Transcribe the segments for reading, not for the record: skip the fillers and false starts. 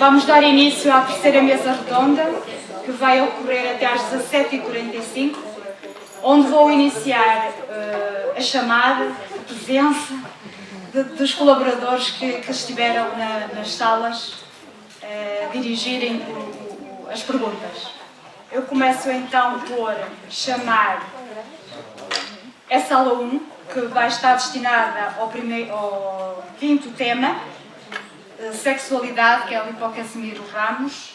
Vamos dar início à terceira mesa redonda, que vai ocorrer até às 17h45, onde vou iniciar a chamada, a presença dos colaboradores que estiveram nas salas dirigirem as perguntas. Eu começo então por chamar a sala 1, que vai estar destinada ao quinto tema, sexualidade, que é o Lipo Casimiro Ramos,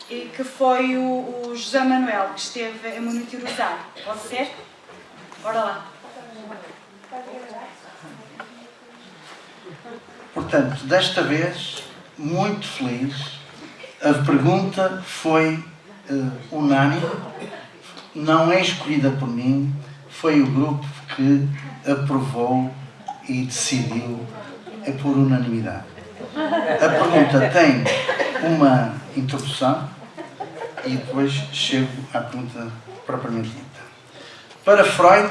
e que foi o José Manuel que esteve a monitorizar. Pode ser? Bora lá. Portanto, desta vez, muito feliz, a pergunta foi unânime, não é escolhida por mim, foi o grupo que aprovou e decidiu por unanimidade. A pergunta tem uma introdução e depois chego à pergunta propriamente dita. Para Freud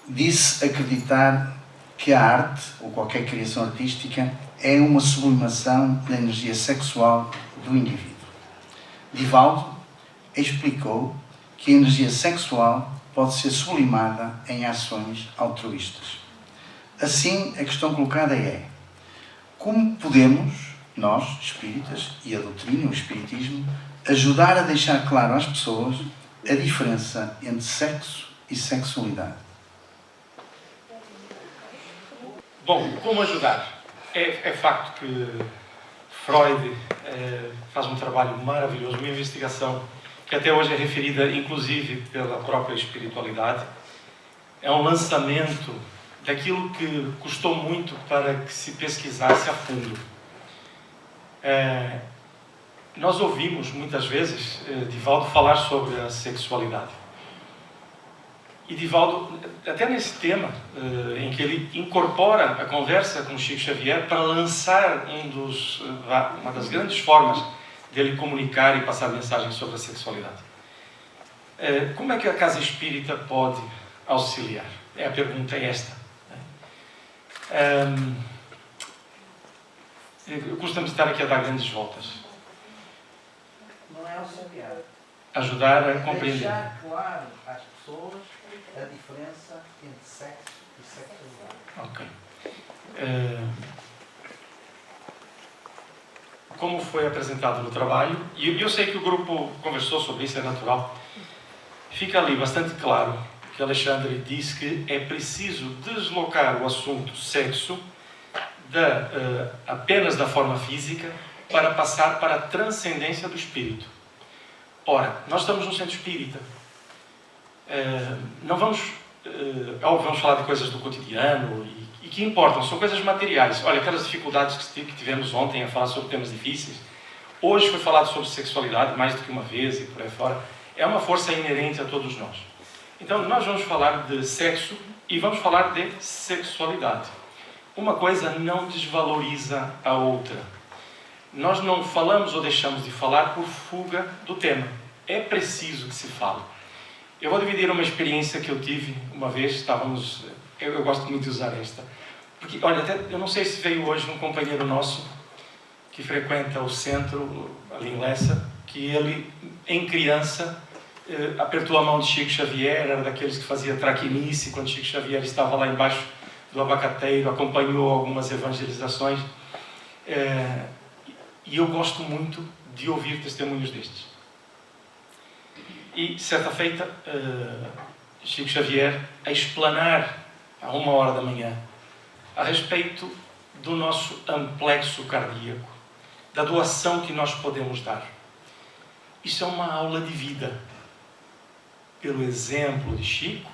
disse acreditar que a arte, ou qualquer criação artística, é uma sublimação da energia sexual do indivíduo. Divaldo explicou que a energia sexual pode ser sublimada em ações altruístas. Assim, a questão colocada é: como podemos, nós, espíritas, e a doutrina, o espiritismo, ajudar a deixar claro às pessoas a diferença entre sexo e sexualidade? Bom, como ajudar? É facto que Freud faz um trabalho maravilhoso, uma investigação que até hoje é referida, inclusive, pela própria espiritualidade. É um lançamento daquilo que custou muito para que se pesquisasse a fundo. Nós ouvimos, muitas vezes, Divaldo falar sobre a sexualidade. E Divaldo, até nesse tema, em que ele incorpora a conversa com Chico Xavier para lançar uma das grandes formas dele comunicar e passar mensagens sobre a sexualidade. Como é que a Casa Espírita pode auxiliar? A pergunta é esta. Eu costumo estar aqui a dar grandes voltas. Não é auxiliar. Ajudar a compreender. Deixar claro às pessoas a diferença entre sexo e sexualidade. Ok. Como foi apresentado no trabalho, e eu sei que o grupo conversou sobre isso, é natural, fica ali bastante claro que Alexandre diz que é preciso deslocar o assunto sexo apenas da forma física para passar para a transcendência do espírito. Ora, nós estamos no centro espírita. Não vamos falar de coisas do cotidiano e que importam, são coisas materiais. Olha, aquelas dificuldades que tivemos ontem a falar sobre temas difíceis, hoje foi falado sobre sexualidade mais do que uma vez e por aí fora. É uma força inerente a todos nós. Então, nós vamos falar de sexo e vamos falar de sexualidade. Uma coisa não desvaloriza a outra. Nós não falamos ou deixamos de falar por fuga do tema. É preciso que se fale. Eu vou dividir uma experiência que eu tive uma vez. Eu gosto muito de usar esta. Porque, olha, até, eu não sei se veio hoje um companheiro nosso que frequenta o centro, ali em Lessa, que ele, em criança, apertou a mão de Chico Xavier, era daqueles que fazia traquinice quando Chico Xavier estava lá embaixo do abacateiro, acompanhou algumas evangelizações. E eu gosto muito de ouvir testemunhos destes. E, certa feita, Chico Xavier, a explanar, à 1h da manhã, a respeito do nosso amplexo cardíaco, da doação que nós podemos dar. Isso é uma aula de vida, pelo exemplo de Chico,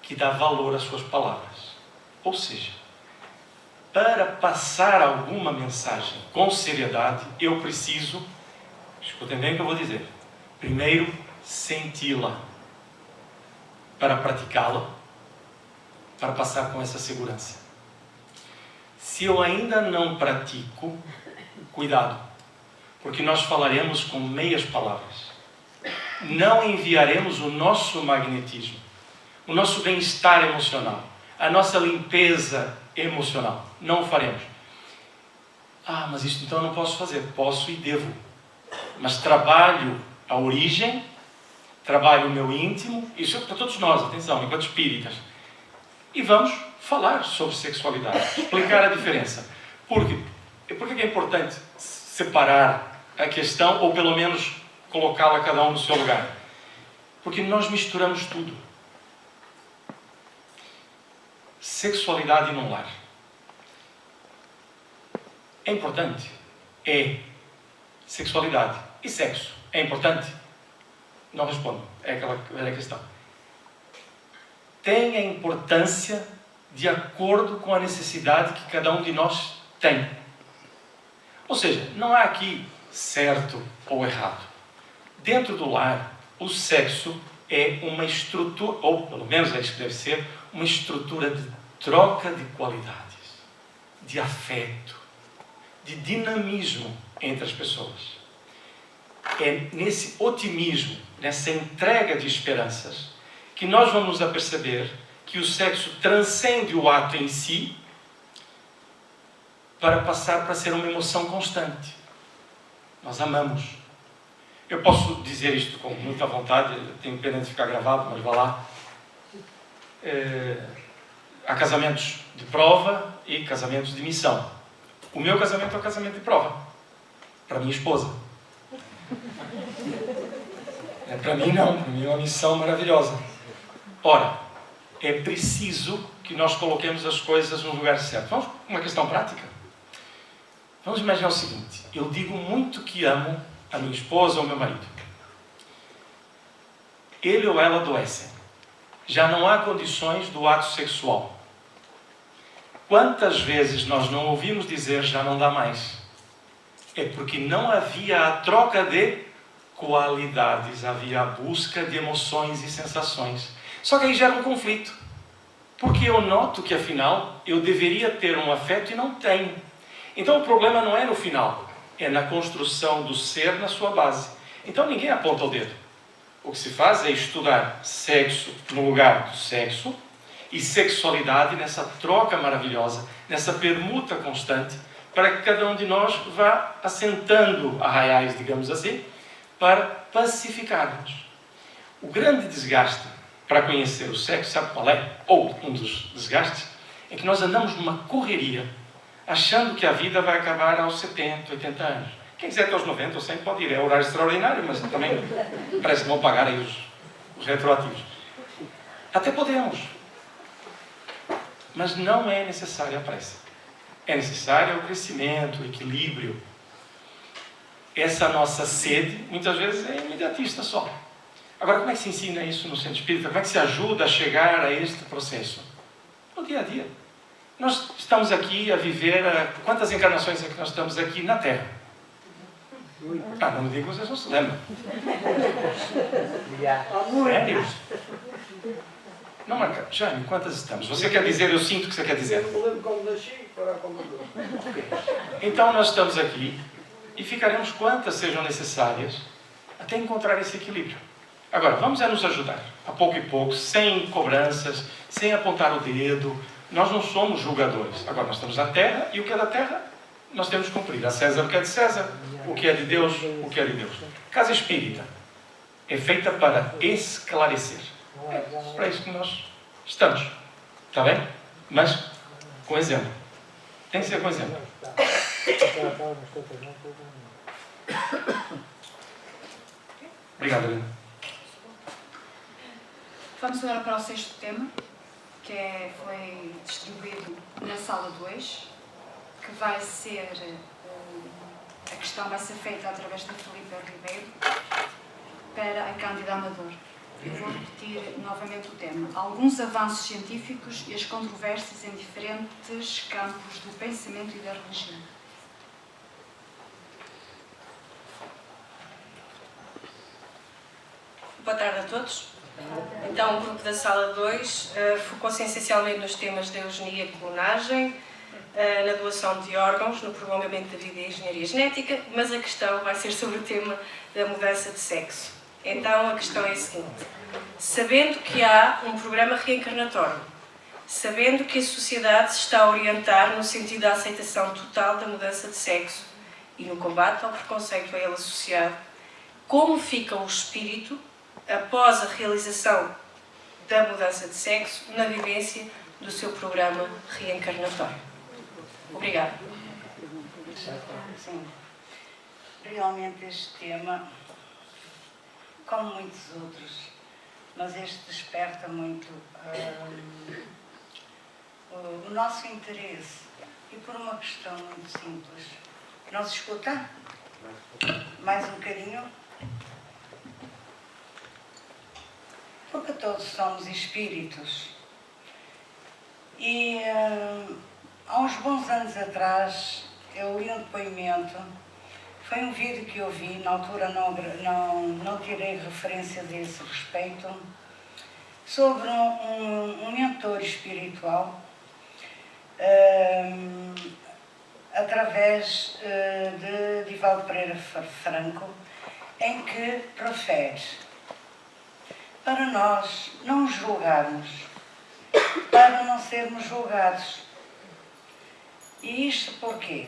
que dá valor às suas palavras. Ou seja, para passar alguma mensagem com seriedade, eu preciso, escutem bem o que eu vou dizer, primeiro, senti-la, para praticá-la, para passar com essa segurança. Se eu ainda não pratico, cuidado, porque nós falaremos com meias palavras. Não enviaremos o nosso magnetismo, o nosso bem-estar emocional, a nossa limpeza emocional. Não o faremos. Ah, mas isto então eu não posso fazer. Posso e devo. Mas trabalho a origem, trabalho o meu íntimo, isso é para todos nós, atenção, enquanto espíritas. E vamos falar sobre sexualidade, explicar a diferença. Por que é importante separar a questão, ou pelo menos colocá-la cada um no seu lugar? Porque nós misturamos tudo. Sexualidade num lar. É importante? É. Sexualidade e sexo. É importante? Não respondo. É aquela velha questão. Tem a importância de acordo com a necessidade que cada um de nós tem. Ou seja, não há aqui certo ou errado. Dentro do lar, o sexo é uma estrutura, ou pelo menos é isso que deve ser, uma estrutura de troca de qualidades, de afeto, de dinamismo entre as pessoas. É nesse otimismo, nessa entrega de esperanças, que nós vamos nos aperceber que o sexo transcende o ato em si para passar para ser uma emoção constante. Nós amamos. Eu posso dizer isto com muita vontade, tenho pena de ficar gravado, mas vá lá. Há casamentos de prova e casamentos de missão. O meu casamento é um casamento de prova. Para minha esposa. Para mim não, para mim é uma missão maravilhosa. Ora, é preciso que nós coloquemos as coisas no lugar certo. Vamos para uma questão prática. Vamos imaginar o seguinte. Eu digo muito que amo a minha esposa ou o meu marido. Ele ou ela adoecem. Já não há condições do ato sexual. Quantas vezes nós não ouvimos dizer já não dá mais? É porque não havia a troca de qualidades, havia a busca de emoções e sensações. Só que aí gera um conflito. Porque eu noto que, afinal, eu deveria ter um afeto e não tenho. Então o problema não é no final, é na construção do ser na sua base. Então ninguém aponta o dedo. O que se faz é estudar sexo no lugar do sexo e sexualidade nessa troca maravilhosa, nessa permuta constante, para que cada um de nós vá assentando arraiais, digamos assim, para pacificarmos. O grande desgaste para conhecer o sexo, sabe qual é? Ou um dos desgastes, é que nós andamos numa correria, achando que a vida vai acabar aos 70, 80 anos. Quem quiser até aos 90 ou 100 pode ir, é horário extraordinário, mas também parece que vão pagar aí os retroativos. Até podemos. Mas não é necessária a pressa. É necessário o crescimento, o equilíbrio. Essa nossa sede, muitas vezes, é imediatista só. Agora, como é que se ensina isso no centro espírita? Como é que se ajuda a chegar a este processo? No dia a dia. Nós estamos aqui a viver... Quantas encarnações é que nós estamos aqui na Terra? Ah, não me diga que vocês não se lembram. Sério? Não, Marca. Jaime, quantas estamos? Você quer dizer, eu sinto que você quer dizer. Eu não lembro como nasci para como dou. Então nós estamos aqui e ficaremos quantas sejam necessárias até encontrar esse equilíbrio. Agora, vamos nos ajudar, a pouco e pouco, sem cobranças, sem apontar o dedo. Nós não somos julgadores. Agora, nós estamos na Terra e o que é da Terra, nós temos que cumprir. A César o que é de César, o que é de Deus, o que é de Deus. Casa espírita é feita para esclarecer. É para isso que nós estamos. Está bem? Mas com exemplo. Tem que ser com exemplo. Obrigado, Helena. Vamos agora para o sexto tema, que foi distribuído na sala 2, que vai ser, a questão vai ser feita através do Filipe Ribeiro para a Cândida Amador. Eu vou repetir novamente o tema. Alguns avanços científicos e as controvérsias em diferentes campos do pensamento e da religião. Boa tarde a todos. Então, o grupo da Sala 2 focou-se essencialmente nos temas da eugenia e clonagem, na doação de órgãos, no prolongamento da vida e engenharia genética, mas a questão vai ser sobre o tema da mudança de sexo. Então, a questão é a seguinte. Sabendo que há um programa reencarnatório, sabendo que a sociedade se está a orientar no sentido da aceitação total da mudança de sexo e no combate ao preconceito a ele associado, como fica o espírito após a realização da mudança de sexo na vivência do seu programa reencarnatório. Obrigada. Sim. Realmente este tema, como muitos outros, mas este desperta muito o nosso interesse e por uma questão muito simples. Não se escuta? Mais um bocadinho? Porque todos somos espíritos. E há uns bons anos atrás eu li um depoimento, foi um vídeo que eu vi, na altura não tirei referência desse respeito, sobre um mentor espiritual através de Divaldo Pereira Franco, em que refere para nós não julgarmos, para não sermos julgados. E isto porquê?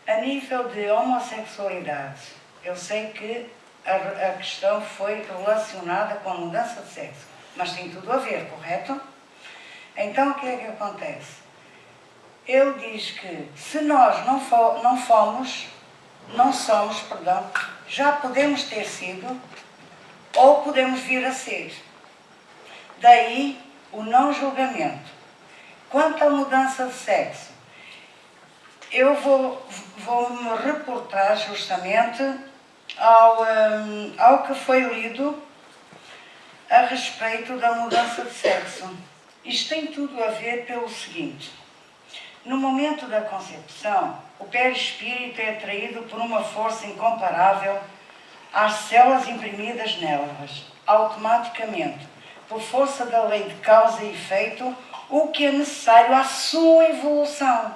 A nível de homossexualidade, eu sei que a questão foi relacionada com a mudança de sexo, mas tem tudo a ver, correto? Então o que é que acontece? Ele diz que se nós não somos, já podemos ter sido ou podemos vir a ser. Daí o não julgamento. Quanto à mudança de sexo, eu vou me reportar justamente ao que foi lido a respeito da mudança de sexo. Isto tem tudo a ver pelo seguinte: no momento da concepção, o perispírito é atraído por uma força incomparável às células imprimidas nelas, automaticamente, por força da lei de causa e efeito, o que é necessário à sua evolução,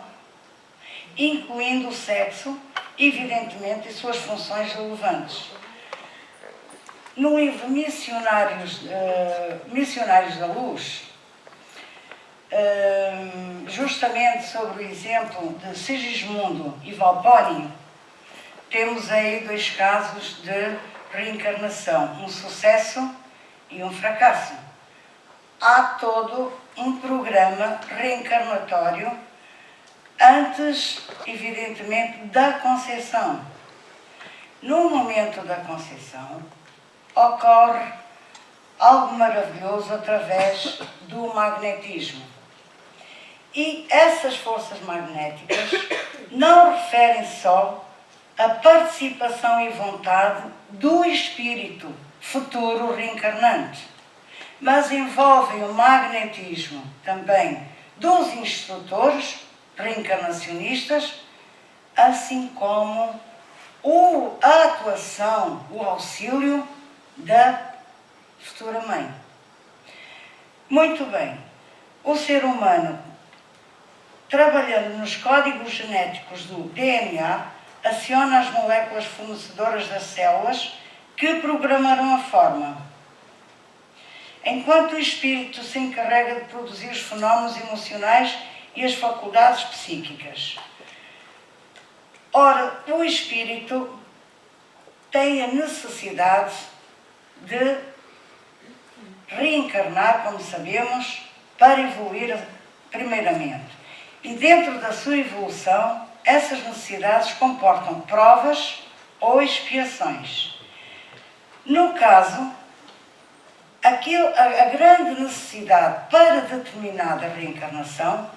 incluindo o sexo, evidentemente, e suas funções relevantes. No livro Missionários da Luz, justamente sobre o exemplo de Sigismundo e Valpónio, temos aí dois casos de reencarnação, um sucesso e um fracasso. Há todo um programa reencarnatório antes, evidentemente, da concepção. No momento da concepção, ocorre algo maravilhoso através do magnetismo. E essas forças magnéticas não referem só a participação e vontade do espírito futuro reencarnante, mas envolvem o magnetismo também dos instrutores reencarnacionistas, assim como a atuação, o auxílio da futura mãe. Muito bem, o ser humano, trabalhando nos códigos genéticos do DNA, aciona as moléculas fornecedoras das células que programaram a forma, enquanto o espírito se encarrega de produzir os fenómenos emocionais e as faculdades psíquicas. Ora, o espírito tem a necessidade de reencarnar, como sabemos, para evoluir primeiramente. E dentro da sua evolução, essas necessidades comportam provas ou expiações. No caso, a grande necessidade para determinada reencarnação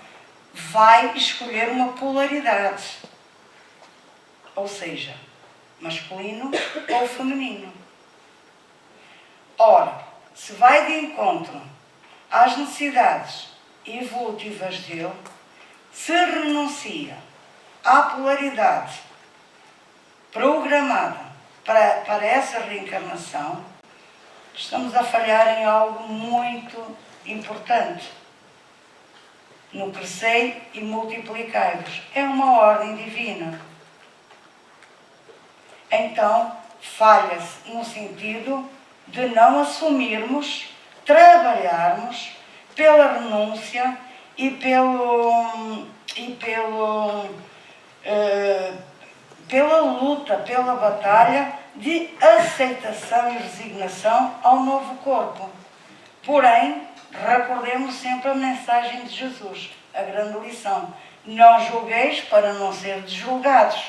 vai escolher uma polaridade, ou seja, masculino ou feminino. Ora, se vai de encontro às necessidades evolutivas dele, se renuncia à polaridade programada para essa reencarnação, estamos a falhar em algo muito importante. No crescei e multiplicai-vos. É uma ordem divina. Então, falha-se no sentido de não assumirmos, trabalharmos pela renúncia e pela luta, pela batalha de aceitação e resignação ao novo corpo. Porém, recordemos sempre a mensagem de Jesus, a grande lição: não julgueis para não ser julgados.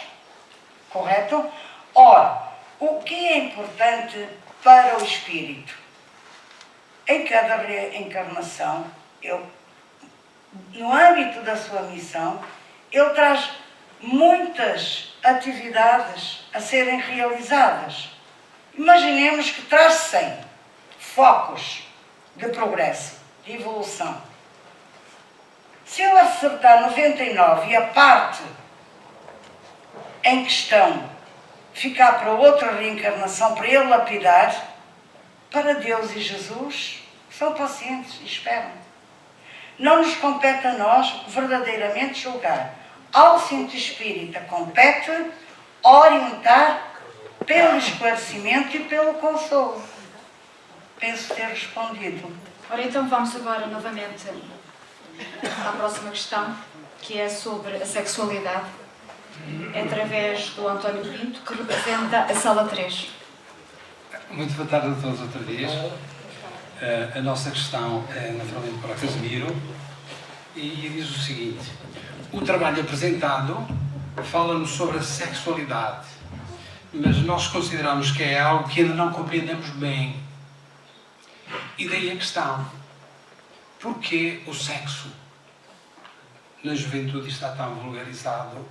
Correto? Ora, o que é importante para o espírito? Em cada reencarnação, no âmbito da sua missão, ele traz muitas atividades a serem realizadas. Imaginemos que traz 100 focos de progresso, de evolução. Se ele acertar 99 e a parte em questão ficar para outra reencarnação, para ele lapidar, para Deus e Jesus, são pacientes e esperam. Não nos compete a nós verdadeiramente julgar. Ao centro espírita compete orientar pelo esclarecimento e pelo consolo. Penso ter respondido. Ora, então vamos agora novamente à próxima questão, que é sobre a sexualidade, através do António Pinto, que representa a Sala 3. Muito boa tarde a todos outra vez. A nossa questão é naturalmente para o Casimiro e diz o seguinte: o trabalho apresentado fala-nos sobre a sexualidade, mas nós consideramos que é algo que ainda não compreendemos bem. E daí a questão: porquê o sexo na juventude está tão vulgarizado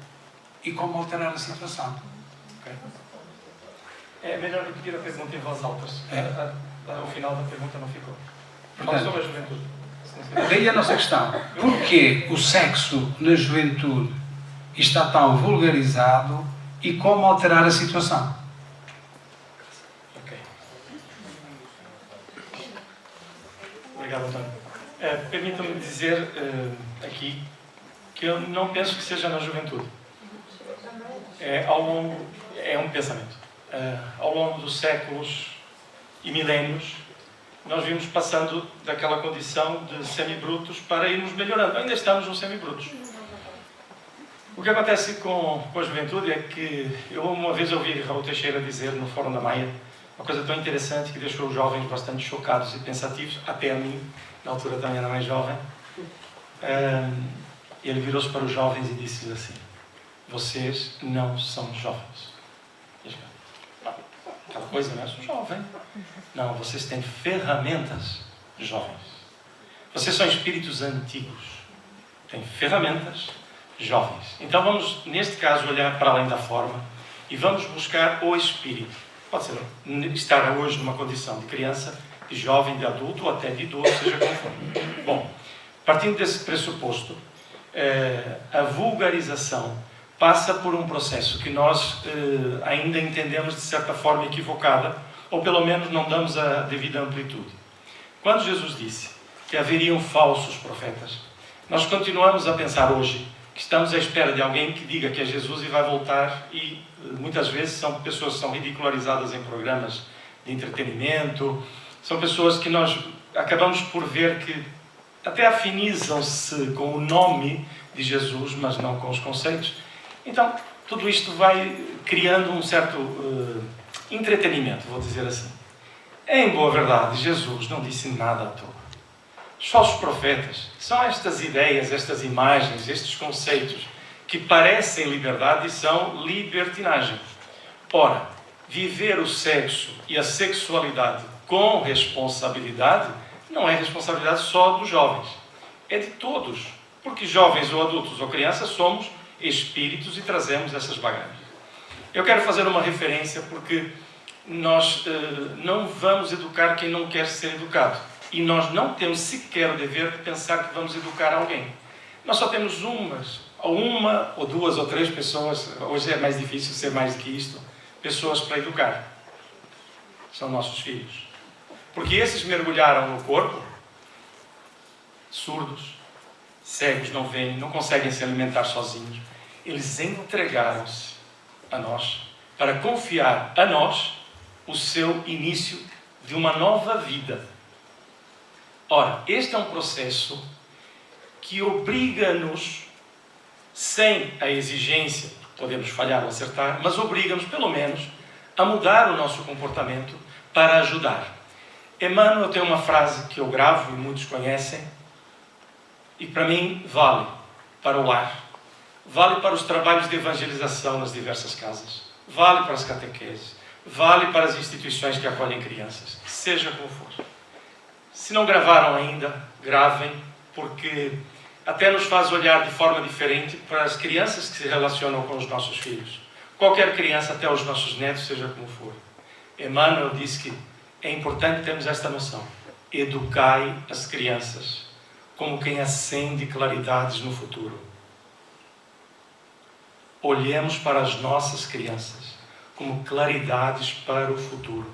e como alterar a situação? Okay. É melhor repetir a pergunta em voz alta. O final da pergunta não ficou. Fala sobre a juventude. Daí a nossa questão: porquê o sexo na juventude está tão vulgarizado e como alterar a situação? Ok. Obrigado, António. Permitam-me dizer aqui que eu não penso que seja na juventude. É um pensamento. Ao longo dos séculos e milénios, nós vimos passando daquela condição de semibrutos para irmos melhorando. Ainda estamos nos semibrutos. O que acontece com a juventude é que eu uma vez ouvi Raul Teixeira dizer no Fórum da Maia uma coisa tão interessante que deixou os jovens bastante chocados e pensativos, até a mim, na altura também era mais jovem. Ele virou-se para os jovens e disse-lhes assim: vocês não são jovens. Aquela coisa, não é? Sou jovem. Não, vocês têm ferramentas jovens. Vocês são espíritos antigos. Têm ferramentas jovens. Então vamos, neste caso, olhar para além da forma e vamos buscar o espírito. Pode ser estar hoje numa condição de criança, de jovem, de adulto ou até de idoso, seja como for. Bom, partindo desse pressuposto, a vulgarização passa por um processo que nós ainda entendemos de certa forma equivocada, ou pelo menos não damos a devida amplitude. Quando Jesus disse que haveriam falsos profetas, nós continuamos a pensar hoje que estamos à espera de alguém que diga que é Jesus e vai voltar, e muitas vezes são pessoas que são ridicularizadas em programas de entretenimento, são pessoas que nós acabamos por ver que até afinizam-se com o nome de Jesus, mas não com os conceitos. Então, tudo isto vai criando um certo entretenimento, vou dizer assim. Em boa verdade, Jesus não disse nada à toa. Os falsos profetas são estas ideias, estas imagens, estes conceitos que parecem liberdade e são libertinagem. Ora, viver o sexo e a sexualidade com responsabilidade não é responsabilidade só dos jovens, é de todos. Porque jovens ou adultos ou crianças somos espíritos e trazemos essas bagagens. Eu quero fazer uma referência porque nós não vamos educar quem não quer ser educado. E nós não temos sequer o dever de pensar que vamos educar alguém. Nós só temos uma ou duas ou três pessoas, hoje é mais difícil ser mais do que isto, pessoas para educar. São nossos filhos. Porque esses mergulharam no corpo, surdos, cegos, não veem, não conseguem se alimentar sozinhos. Eles entregaram-se a nós para confiar a nós o seu início de uma nova vida. Ora, este é um processo que obriga-nos, sem a exigência, podemos falhar ou acertar, mas obriga-nos, pelo menos, a mudar o nosso comportamento para ajudar. Emmanuel tem uma frase que eu gravo e muitos conhecem, e para mim vale para o lar, vale para os trabalhos de evangelização nas diversas casas, vale para as catequeses, vale para as instituições que acolhem crianças, seja como for. Se não gravaram ainda, gravem, porque até nos faz olhar de forma diferente para as crianças que se relacionam com os nossos filhos. Qualquer criança, até os nossos netos, seja como for. Emmanuel diz que é importante termos esta noção. Educai as crianças como quem acende claridades no futuro. Olhemos para as nossas crianças como claridades para o futuro.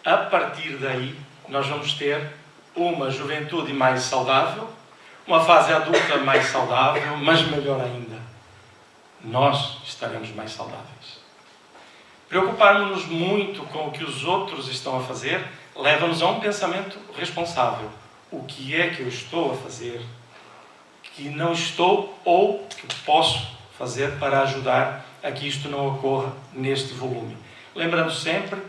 A partir daí, nós vamos ter uma juventude mais saudável, uma fase adulta mais saudável, mas melhor ainda, nós estaremos mais saudáveis. Preocuparmos-nos muito com o que os outros estão a fazer leva-nos a um pensamento responsável. O que é que eu estou a fazer que não estou ou que posso fazer para ajudar a que isto não ocorra neste volume? Lembrando sempre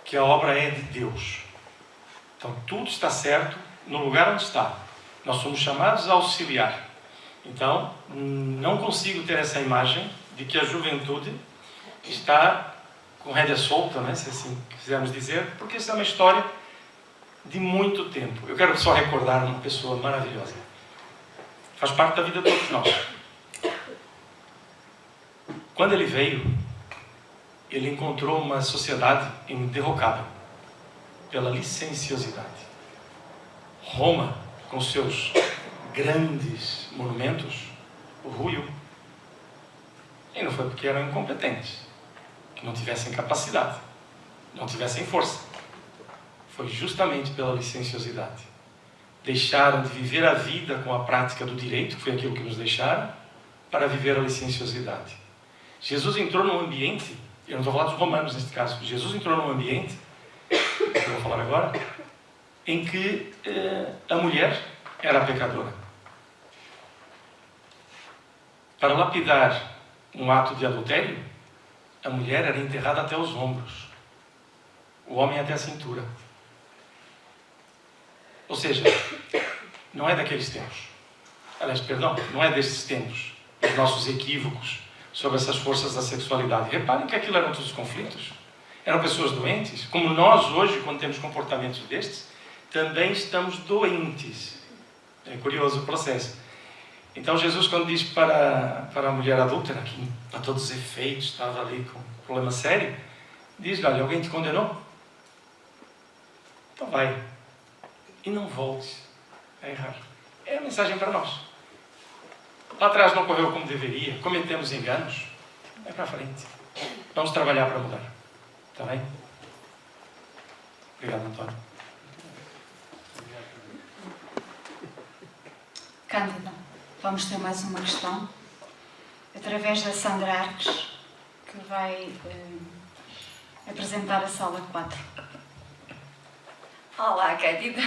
que a obra é de Deus. Então tudo está certo no lugar onde está. Nós somos chamados a auxiliar. Então não consigo ter essa imagem de que a juventude está com rédea solta, né, se assim quisermos dizer, porque isso é uma história de muito tempo. Eu quero só recordar uma pessoa maravilhosa. Faz parte da vida de todos nós. Quando ele veio, ele encontrou uma sociedade derrocada pela licenciosidade. Roma, com seus grandes monumentos, ruiu. E não foi porque eram incompetentes, que não tivessem capacidade, não tivessem força. Foi justamente pela licenciosidade. Deixaram de viver a vida com a prática do direito, que foi aquilo que nos deixaram, para viver a licenciosidade. Jesus entrou num ambiente, eu não estou falando dos romanos neste caso, Jesus entrou num ambiente, que eu vou falar agora, em que a mulher era a pecadora. Para lapidar um ato de adultério, a mulher era enterrada até os ombros, o homem até a cintura. Ou seja, não é daqueles tempos. Aliás, perdão, não é destes tempos, os nossos equívocos sobre essas forças da sexualidade. Reparem que aquilo eram todos conflitos. Eram pessoas doentes. Como nós hoje, quando temos comportamentos destes, também estamos doentes. É curioso o processo. Então Jesus, quando diz para a mulher adúltera, que a todos os efeitos estava ali com um problema sério, diz: olha, alguém te condenou? Então vai. E não voltes a errar. É a mensagem para nós. Lá atrás não correu como deveria, cometemos enganos. Vai para frente. Vamos trabalhar para mudar. Está bem? Obrigado, António. Cândida, vamos ter mais uma questão, através da Sandra Arques, que vai apresentar a sala 4. Olá, Cândida.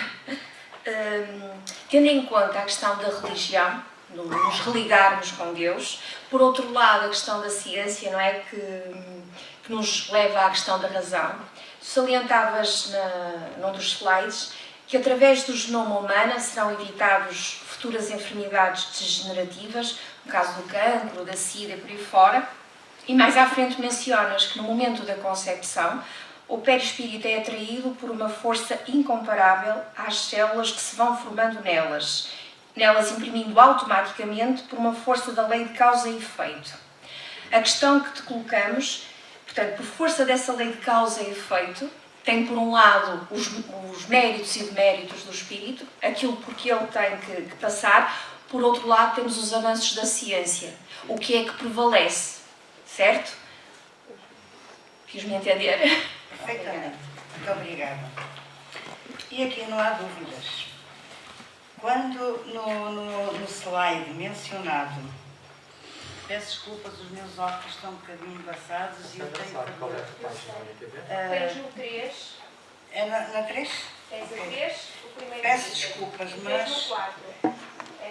Tendo em conta a questão da religião, nos religarmos com Deus, por outro lado, a questão da ciência, não é? Que nos leva à questão da razão. Salientavas num dos slides que através do genoma humano serão evitados futuras enfermidades degenerativas, no caso do cancro, da sida e por aí fora. E mais à frente mencionas que no momento da concepção o perispírito é atraído por uma força incomparável às células que se vão formando nelas imprimindo automaticamente por uma força da lei de causa e efeito. A questão que te colocamos, portanto, por força dessa lei de causa e efeito, tem por um lado os méritos e deméritos do espírito, aquilo por que ele tem que passar, por outro lado temos os avanços da ciência, o que é que prevalece, certo? Fiz-me entender? Perfeitamente. Muito obrigada. E aqui não há dúvidas. Quando no slide mencionado, peço desculpas, os meus óculos estão um bocadinho embaçados e eu tenho que... Tens o 3. É na 3? Tens o 3, o Peço desculpas, mas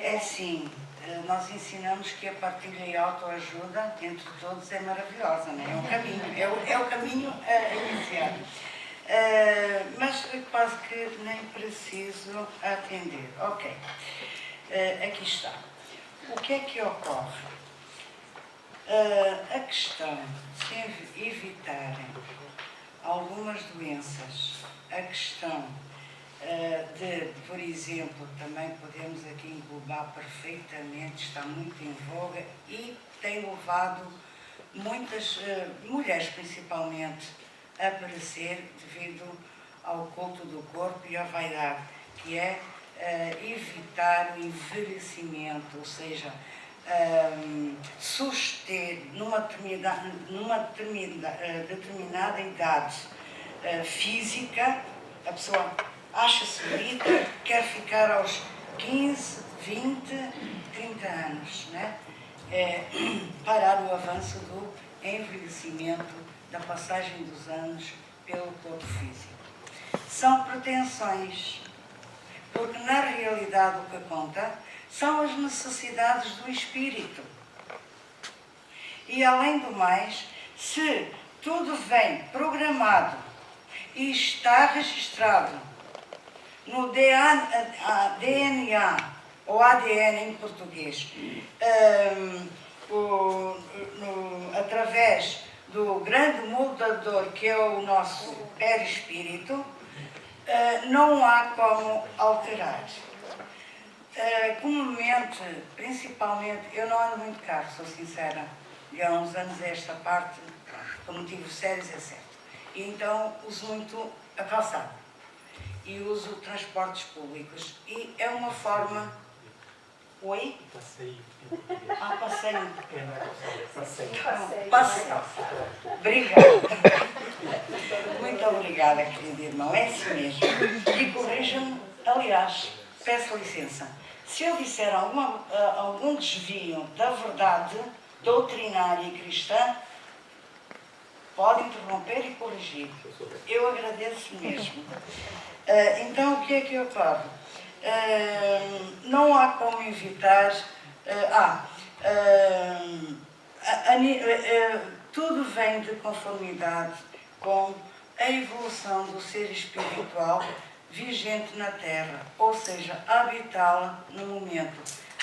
é assim, nós ensinamos que a partilha e a autoajuda entre todos é maravilhosa, não é? É um caminho, é o caminho a iniciar. Mas quase que nem preciso atender. Ok, aqui está. O que é que ocorre? A questão de evitarem algumas doenças, a questão de, por exemplo, também podemos aqui englobar perfeitamente, está muito em voga e tem levado muitas mulheres principalmente a aparecer devido ao culto do corpo e à vaidade, que é evitar o envelhecimento, ou seja, suster numa determinada idade física, a pessoa acha-se bonita, quer ficar aos 15, 20, 30 anos, né? Parar o avanço do envelhecimento, da passagem dos anos pelo corpo físico. São pretensões, porque na realidade o que conta são as necessidades do espírito. E além do mais, se tudo vem programado e está registrado no DNA ou ADN em português, através do grande moldador que é o nosso perispírito, não há como alterar. Comumente, principalmente, eu não ando muito caro, sou sincera, e há uns anos esta parte, por motivos sérios, é certo. E então uso muito a calçada e uso transportes públicos e é uma forma... Oi? Passeio. Passeio. Passeio. Passeio. Obrigada. Muito obrigada, querido irmão. É assim mesmo. E corrija-me, aliás, peço licença. Se eu disser algum desvio da verdade doutrinária e cristã, pode interromper e corrigir. Eu agradeço mesmo. Então, o que é que ocorre? Não há como evitar... tudo vem de conformidade com a evolução do ser espiritual vigente na Terra, ou seja, habitá-la no momento.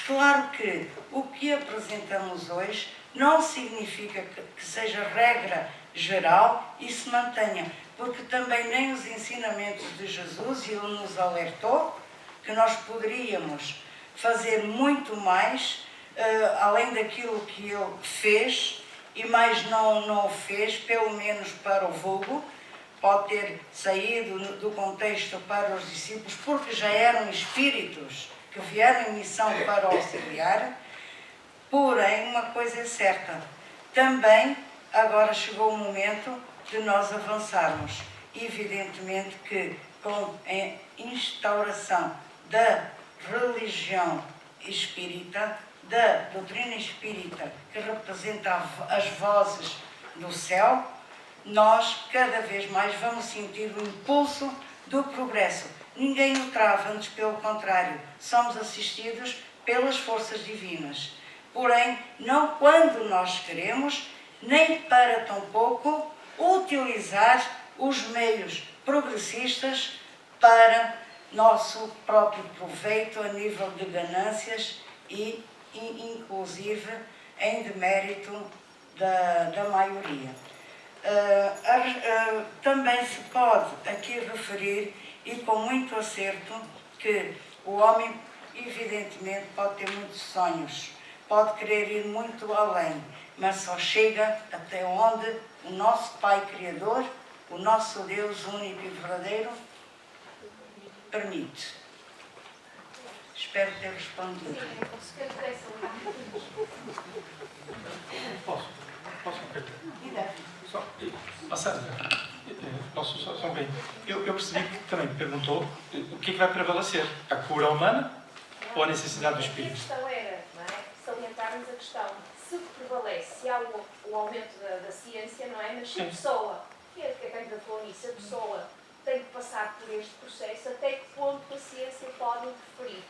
Claro que o que apresentamos hoje não significa que seja regra geral e se mantenha, porque também nem os ensinamentos de Jesus, e Ele nos alertou que nós poderíamos fazer muito mais, além daquilo que Ele fez, e mais não o fez, pelo menos para o vulgo, pode ter saído do contexto para os discípulos, porque já eram espíritos que vieram em missão para auxiliar. Porém, uma coisa é certa, também agora chegou o momento de nós avançarmos. Evidentemente que com a instauração da religião espírita, da doutrina espírita, que representa as vozes do céu, nós cada vez mais vamos sentir o impulso do progresso. Ninguém o trava, antes pelo contrário, somos assistidos pelas forças divinas. Porém, não quando nós queremos, nem para tampouco utilizar os meios progressistas para nosso próprio proveito a nível de ganâncias e inclusive em demérito da maioria. Também se pode aqui referir, e com muito acerto, que o homem evidentemente pode ter muitos sonhos, pode querer ir muito além, mas só chega até onde o nosso Pai Criador, o nosso Deus único e verdadeiro, permite. Espero ter respondido. Posso? Posso só um bem. Eu percebi que também perguntou o que é que vai prevalecer, a cura humana ou a necessidade do espírito? A questão era, não é? Salientarmos a questão se prevalece, se há o aumento da ciência, não é? Mas se a pessoa, que é quem falou nisso, a pessoa tem que passar por este processo, até que ponto a ciência pode interferir.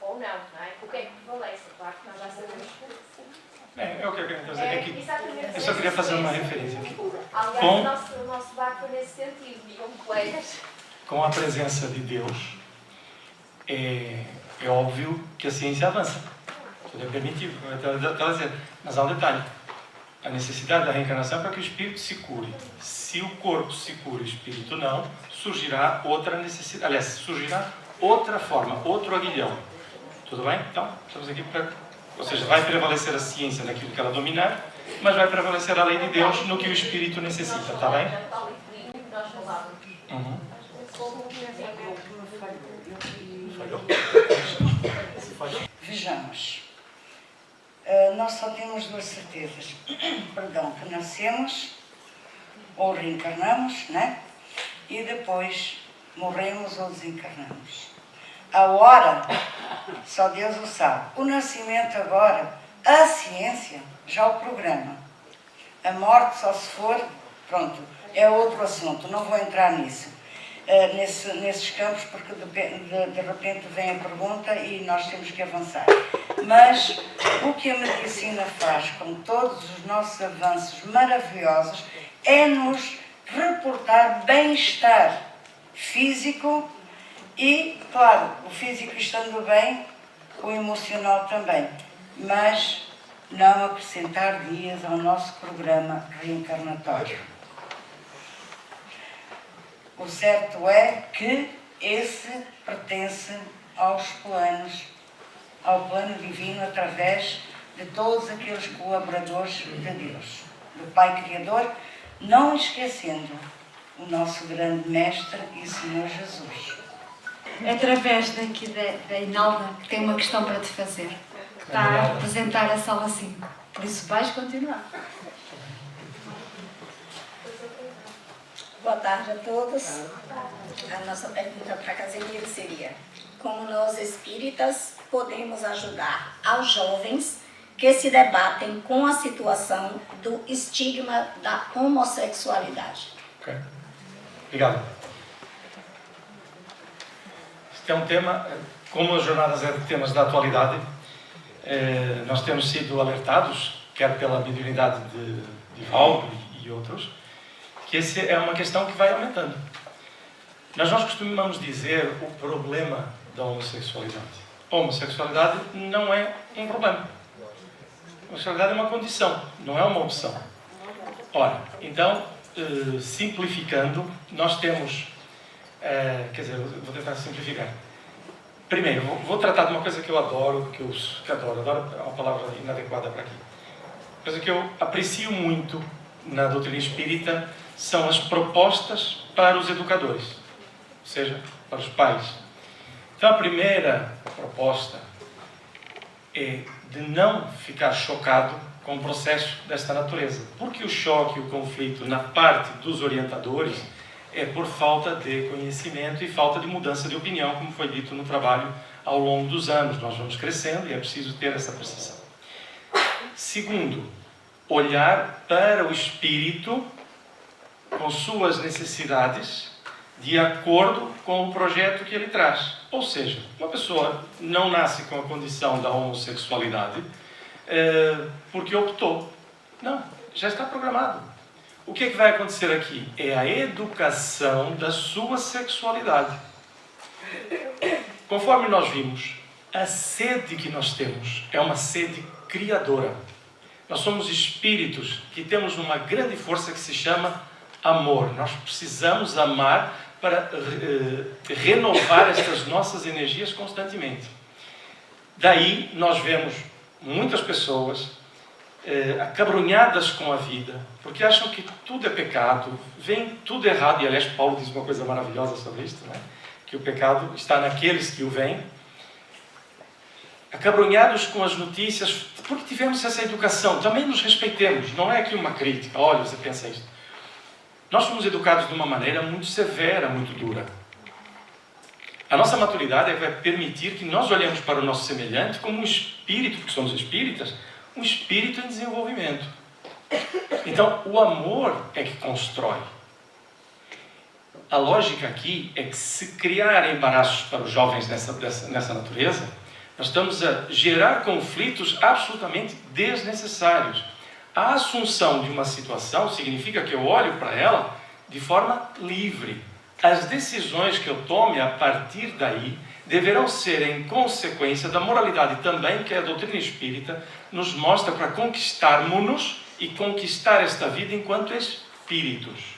Ou não, não é? O que é que prevalece? Claro que nós já sabemos que É o que eu quero dizer. É que exatamente eu só queria fazer uma referência aqui. aliás, o nosso debate foi nesse sentido, como colegas. Com a presença de Deus, é óbvio que a ciência avança. Tudo é permitido, como eu estava dizendo. Mas há um detalhe. A necessidade da reencarnação é para que o espírito se cure. Se o corpo se cura e o espírito não, surgirá outra necessidade. Aliás, surgirá outra forma, outro aguilhão. Tudo bem? Então, estamos aqui para... Ou seja, vai prevalecer a ciência naquilo que ela dominar, mas vai prevalecer a lei de Deus no que o espírito necessita, está bem? Uhum. Vejamos, nós só temos duas certezas. Perdão, que nascemos ou reencarnamos, né? E depois morremos ou desencarnamos. A hora, só Deus o sabe. O nascimento agora, a ciência já o programa. A morte só se for, pronto, é outro assunto, não vou entrar nisso. Nesses campos, porque de repente vem a pergunta e nós temos que avançar. Mas o que a medicina faz com todos os nossos avanços maravilhosos é nos reportar bem-estar físico e, claro, o físico estando bem, o emocional também. Mas não acrescentar dias ao nosso programa reencarnatório. O certo é que esse pertence aos planos, ao plano divino, através de todos aqueles colaboradores de Deus, do Pai Criador, não esquecendo o nosso grande Mestre e Senhor Jesus. Através daqui da Inalda, que tem uma questão para te fazer, que está a apresentar a sala 5. Por isso vais continuar. Boa tarde a todos. A nossa pergunta para Casemiro seria: como nós espíritas podemos ajudar aos jovens que se debatem com a situação do estigma da homossexualidade? Ok. Obrigado. Este é um tema, como as jornadas é de temas da atualidade, nós temos sido alertados, quer pela mediunidade de Valdo e outros, que essa é uma questão que vai aumentando. Nós costumamos dizer o problema da homossexualidade. A homossexualidade não é um problema. A homossexualidade é uma condição, não é uma opção. Ora, então, simplificando, nós temos... quer dizer, vou tentar simplificar. Primeiro, vou tratar de uma coisa que eu adoro, adoro é uma palavra inadequada para aqui. Coisa que eu aprecio muito na doutrina espírita são as propostas para os educadores, ou seja, para os pais. Então, a primeira proposta é de não ficar chocado com um processo desta natureza, porque o choque e o conflito na parte dos orientadores é por falta de conhecimento e falta de mudança de opinião, como foi dito no trabalho ao longo dos anos. Nós vamos crescendo e é preciso ter essa percepção. Segundo, olhar para o espírito com suas necessidades de acordo com o projeto que ele traz. Ou seja, uma pessoa não nasce com a condição da homossexualidade porque optou. Não, já está programado. O que é que vai acontecer aqui? É a educação da sua sexualidade. Conforme nós vimos, a sede que nós temos é uma sede criadora. Nós somos espíritos que temos uma grande força que se chama amor. Nós precisamos amar para renovar estas nossas energias constantemente. Daí nós vemos muitas pessoas acabrunhadas com a vida, porque acham que tudo é pecado, vem tudo errado. E aliás, Paulo diz uma coisa maravilhosa sobre isso, né? Que o pecado está naqueles que o veem. Acabrunhados com as notícias, porque tivemos essa educação. Também nos respeitemos, não é aqui uma crítica. Olha, você pensa isso. Nós fomos educados de uma maneira muito severa, muito dura. A nossa maturidade é que vai permitir que nós olhemos para o nosso semelhante como um espírito, porque somos espíritas, um espírito em desenvolvimento. Então, o amor é que constrói. A lógica aqui é que se criar embaraços para os jovens nessa natureza, nós estamos a gerar conflitos absolutamente desnecessários. A assunção de uma situação significa que eu olho para ela de forma livre. As decisões que eu tome a partir daí deverão ser em consequência da moralidade também que a doutrina espírita nos mostra para conquistarmos-nos e conquistar esta vida enquanto espíritos.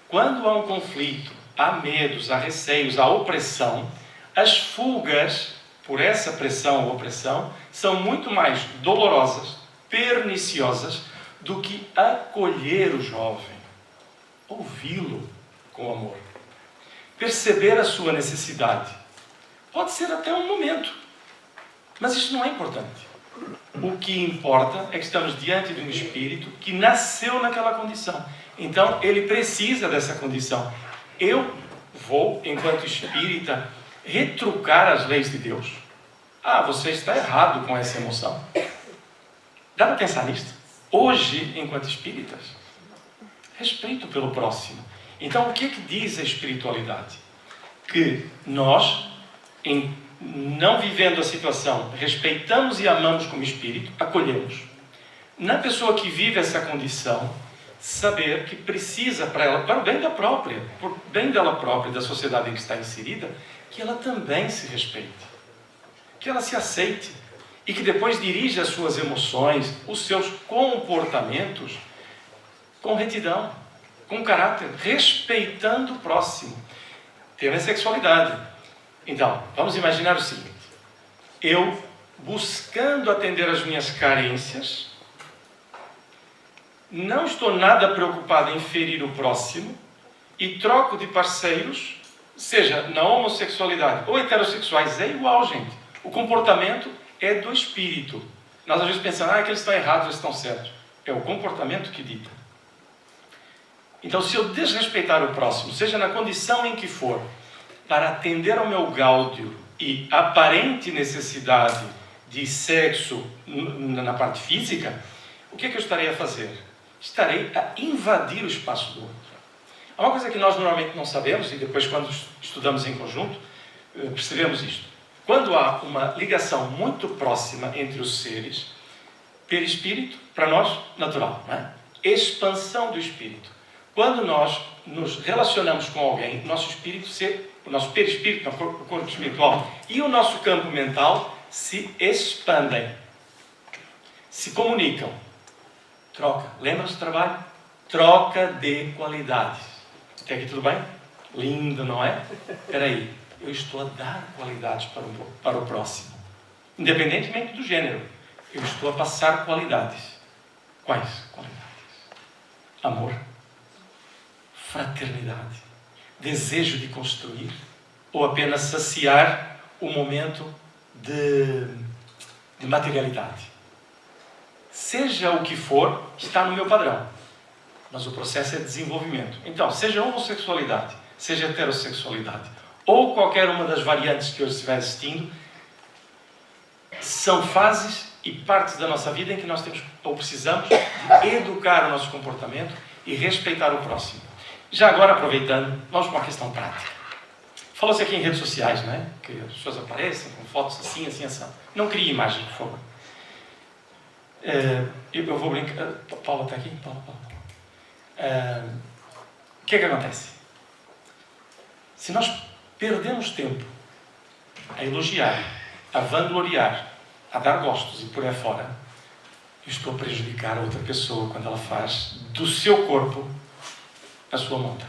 Quando há um conflito, há medos, há receios, há opressão, as fugas por essa pressão ou opressão são muito mais dolorosas, perniciosas, do que acolher o jovem, ouvi-lo com amor, perceber a sua necessidade. Pode ser até um momento, mas isso não é importante. O que importa é que estamos diante de um espírito que nasceu naquela condição. Então, ele precisa dessa condição. Eu vou, enquanto espírita, retrucar as leis de Deus. Ah, você está errado com essa emoção. Dá para pensar nisto? Hoje, enquanto espíritas, respeito pelo próximo. Então, o que é que diz a espiritualidade? Que nós, não vivendo a situação, respeitamos e amamos como espírito, acolhemos. Na pessoa que vive essa condição, saber que precisa para ela, para o bem da própria, por bem dela própria e da sociedade em que está inserida, que ela também se respeite, que ela se aceite e que depois dirija as suas emoções, os seus comportamentos com retidão, com caráter, respeitando o próximo. Tema é sexualidade. Então, vamos imaginar o seguinte: eu, buscando atender às minhas carências, não estou nada preocupado em ferir o próximo e troco de parceiros, seja na homossexualidade ou heterossexuais, é igual, gente. O comportamento é do espírito. Nós às vezes pensamos, que eles estão errados, eles estão certos. É o comportamento que dita. Então, se eu desrespeitar o próximo, seja na condição em que for, para atender ao meu gáudio e aparente necessidade de sexo na parte física, o que é que eu estarei a fazer? Estarei a invadir o espaço do outro. Há uma coisa que nós normalmente não sabemos, e depois quando estudamos em conjunto, percebemos isto. Quando há uma ligação muito próxima entre os seres, perispírito, para nós, natural, não é? Expansão do espírito. Quando nós nos relacionamos com alguém, o nosso perispírito, o corpo espiritual e o nosso campo mental se expandem, se comunicam. Troca. Lembra-se do trabalho? Troca de qualidades. Até aqui tudo bem? Lindo, não é? Espera aí. Eu estou a dar qualidades para o próximo. Independentemente do gênero. Eu estou a passar qualidades. Quais qualidades? Amor. Fraternidade. Desejo de construir. Ou apenas saciar o momento de materialidade. Seja o que for, está no meu padrão. Mas o processo é desenvolvimento. Então, seja homossexualidade, seja heterossexualidade, ou qualquer uma das variantes que hoje estiver existindo, são fases e partes da nossa vida em que nós temos ou precisamos de educar o nosso comportamento e respeitar o próximo. Já agora, aproveitando, vamos para uma questão prática. Falou-se aqui em redes sociais, não é? Que as pessoas aparecem com fotos assim, assim, assim. Não crie imagem, por favor. Eu vou brincar. Paula está aqui? Paula. O que é que acontece? Se nós perdemos tempo a elogiar, a vangloriar, a dar gostos e por aí fora, eu estou a prejudicar a outra pessoa quando ela faz do seu corpo a sua monta.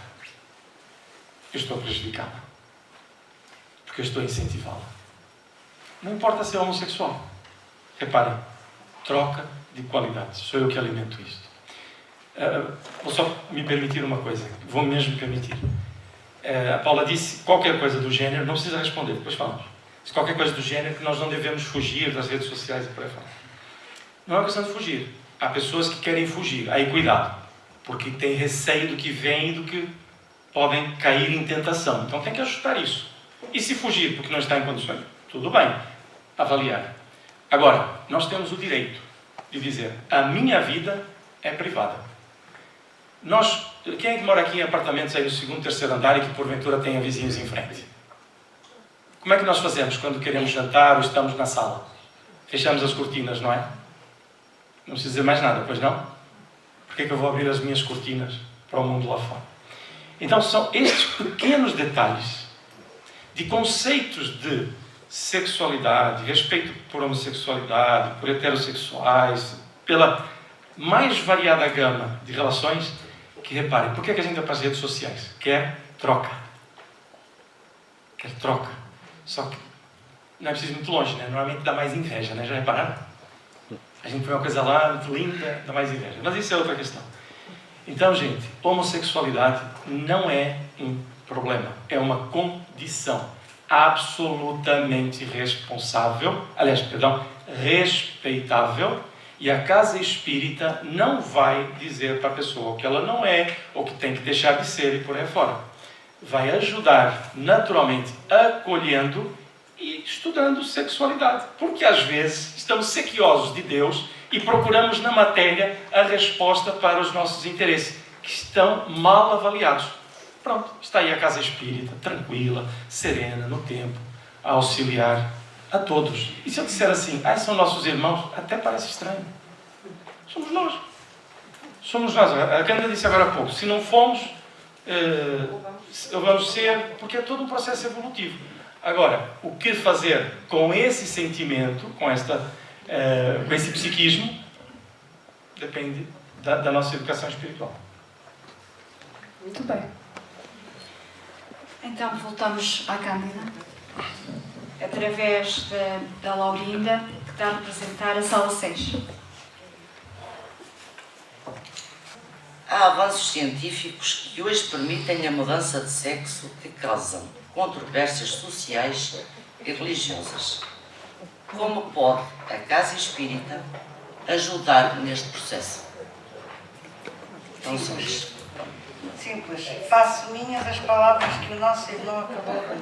Eu estou a prejudicá-la. Porque eu estou a incentivá-la. Não importa se é homossexual. Reparem. Troca de qualidades. Sou eu que alimento isto. Vou só me permitir uma coisa. Vou mesmo permitir. A Paula disse qualquer coisa do gênero, não precisa responder, depois falamos. Disse qualquer coisa do gênero que nós não devemos fugir das redes sociais e por aí fora. Não é uma questão de fugir. Há pessoas que querem fugir. Aí cuidado. Porque tem receio do que vem e do que podem cair em tentação. Então tem que ajustar isso. E se fugir porque não está em condições? Tudo bem. Avaliar. Agora, nós temos o direito de dizer: a minha vida é privada. Quem é que mora aqui em apartamentos aí no segundo, terceiro andar e que porventura tenha vizinhos em frente? Como é que nós fazemos quando queremos jantar ou estamos na sala? Fechamos as cortinas, não é? Não preciso dizer mais nada, pois não? Porquê é que eu vou abrir as minhas cortinas para o mundo lá fora? Então são estes pequenos detalhes de conceitos de sexualidade, respeito por homossexualidade, por heterossexuais, pela mais variada gama de relações, que reparem, por que a gente vai para as redes sociais? Quer troca. Quer troca. Só que não é preciso ir muito longe, né? Normalmente dá mais inveja, né? Já repararam? A gente põe uma coisa lá, muito linda, dá mais inveja. Mas isso é outra questão. Então, gente, homossexualidade não é um problema. É uma condição absolutamente respeitável. E a casa espírita não vai dizer para a pessoa o que ela não é, ou que tem que deixar de ser e por aí fora. Vai ajudar naturalmente, acolhendo e estudando sexualidade. Porque às vezes estamos sequiosos de Deus e procuramos na matéria a resposta para os nossos interesses, que estão mal avaliados. Pronto, está aí a casa espírita, tranquila, serena, no tempo, a auxiliar a todos. E se eu disser assim, são nossos irmãos, até parece estranho. Somos nós. Somos nós. A Cândida disse agora há pouco, se não fomos, vamos ser, porque é todo um processo evolutivo. Agora, o que fazer com esse sentimento, com esse psiquismo, depende da nossa educação espiritual. Muito bem. Então, voltamos à Cândida, através da Laurinda, que está a representar a sala 6. Há avanços científicos que hoje permitem a mudança de sexo que causam controvérsias sociais e religiosas. Como pode a Casa Espírita ajudar neste processo? Então, Simples. Faço minhas as palavras que o nosso irmão acabou de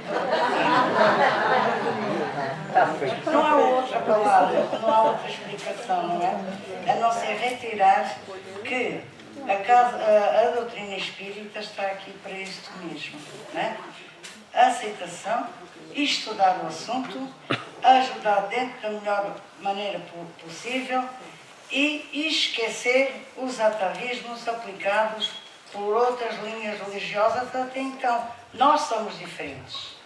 dizer. Não há outra palavra, não há outra explicação, não é? A não ser retirar que a doutrina espírita está aqui para isto mesmo, não é? A aceitação, estudar o assunto, ajudar dentro da melhor maneira possível e esquecer os atavismos aplicados por outras linhas religiosas até então. Nós somos diferentes.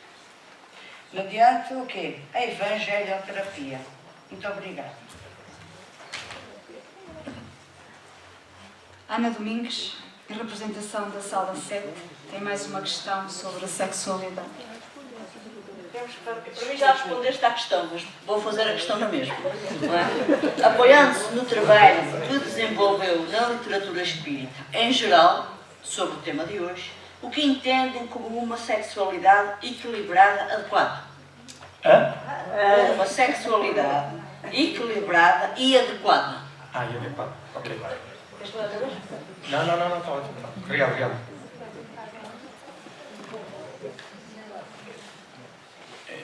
Mediante o quê? A evangelioterapia. Muito obrigada. Ana Domingues, em representação da sala 7, tem mais uma questão sobre a sexualidade. Para mim já respondeste à questão, mas vou fazer a questão na mesma. É? Apoiando-se no trabalho que desenvolveu na literatura espírita, em geral, sobre o tema de hoje, o que entendem como uma sexualidade equilibrada adequada? Uma sexualidade equilibrada e adequada. E adequada, ok. Não, está ótimo. Obrigado.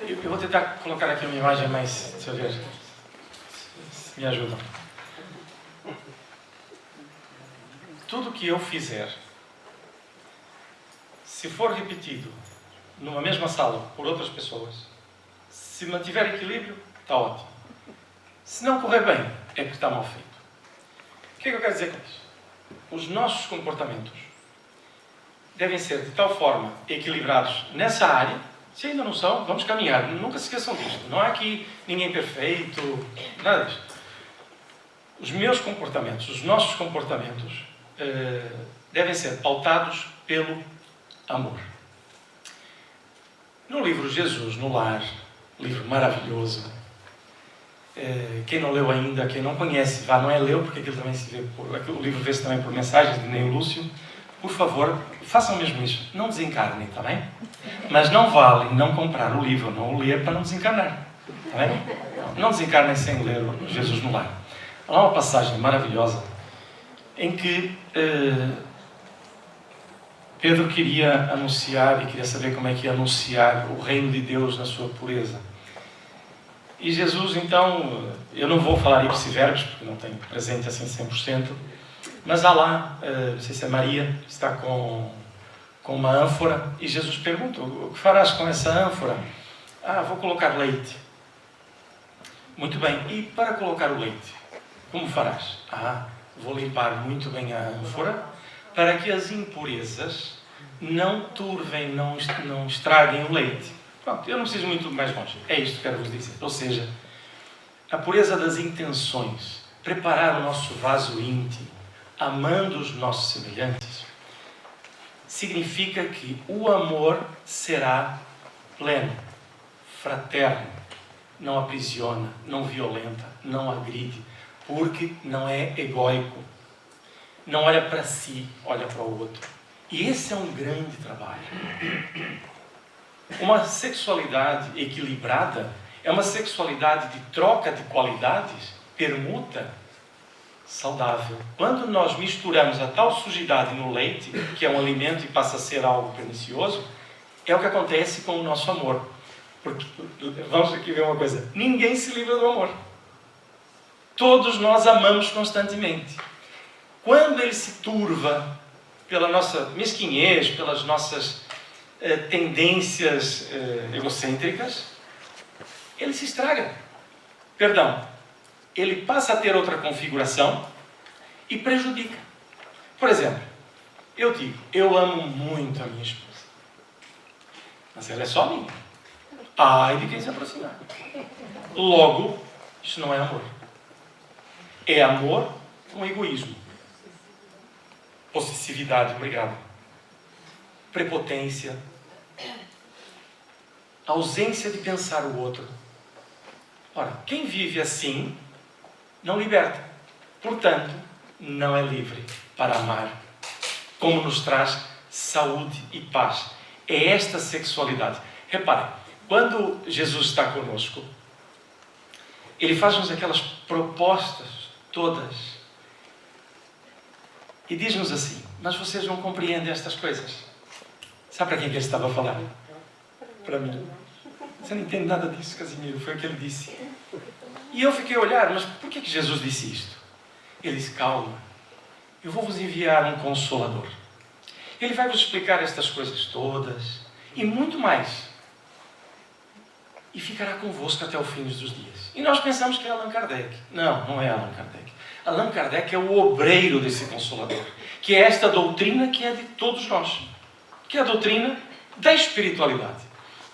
Eu vou tentar colocar aqui uma imagem mais... Deixa eu ver se me ajudam. Tudo que eu fizer, se for repetido numa mesma sala por outras pessoas, se mantiver equilíbrio, está ótimo. Se não correr bem, é porque está mal feito. O que é que eu quero dizer com isso? Os nossos comportamentos devem ser de tal forma equilibrados nessa área. Se ainda não são, vamos caminhar. Nunca se esqueçam disto. Não há aqui ninguém perfeito, nada disso. Os meus comportamentos, os nossos comportamentos, devem ser pautados pelo amor. No livro Jesus no Lar, livro maravilhoso, quem não leu ainda, quem não conhece, vá, não é leu, porque aquilo também se vê o livro vê-se também por mensagens de Ney Lúcio. Por favor, façam mesmo isso. Não desencarnem, está bem? Mas não vale não comprar o livro, não o ler para não desencarnar. Está bem? Não desencarnem sem ler o Jesus no Lar. Há uma passagem maravilhosa em que Pedro queria anunciar e queria saber como é que ia anunciar o reino de Deus na sua pureza. E Jesus, então, eu não vou falar ipsi verbis, porque não tenho presente assim 100%, Mas há lá, não sei se é Maria, está com uma ânfora, e Jesus pergunta: o que farás com essa ânfora? Vou colocar leite. Muito bem, e para colocar o leite, como farás? Vou limpar muito bem a ânfora, para que as impurezas não turvem, não estraguem o leite. Pronto, eu não preciso muito mais longe. É isto que quero vos dizer. Ou seja, a pureza das intenções, preparar o nosso vaso íntimo, amando os nossos semelhantes, significa que o amor será pleno, fraterno, não aprisiona, não violenta, não agride, porque não é egóico. Não olha para si, olha para o outro. E esse é um grande trabalho. Uma sexualidade equilibrada é uma sexualidade de troca de qualidades, permuta, saudável. Quando nós misturamos a tal sujidade no leite, que é um alimento e passa a ser algo pernicioso, é o que acontece com o nosso amor. Porque, vamos aqui ver uma coisa, ninguém se livra do amor. Todos nós amamos constantemente. Quando ele se turva pela nossa mesquinhez, pelas nossas tendências egocêntricas, ele se estraga. Perdão, ele passa a ter outra configuração e prejudica. Por exemplo, eu digo, eu amo muito a minha esposa, mas ela é só minha. Ai de quem se aproximar. Logo, isso não é amor. É amor com egoísmo. Possessividade, obrigado. Prepotência. Ausência de pensar o outro. Ora, quem vive assim, não liberta. Portanto, não é livre para amar. Como nos traz saúde e paz. É esta sexualidade. Reparem, quando Jesus está conosco, Ele faz-nos aquelas propostas todas. E diz-nos assim: mas vocês não compreendem estas coisas. Sabe para quem que Ele estava a falar? Para mim. Você não entende nada disso, Casimiro. Foi o que Ele disse. E eu fiquei a olhar, mas por que Jesus disse isto? Ele disse: calma, eu vou vos enviar um Consolador. Ele vai vos explicar estas coisas todas e muito mais. E ficará convosco até o fim dos dias. E nós pensamos que é Allan Kardec. Não, não é Allan Kardec. Allan Kardec é o obreiro desse Consolador, que é esta doutrina que é de todos nós, que é a doutrina da espiritualidade.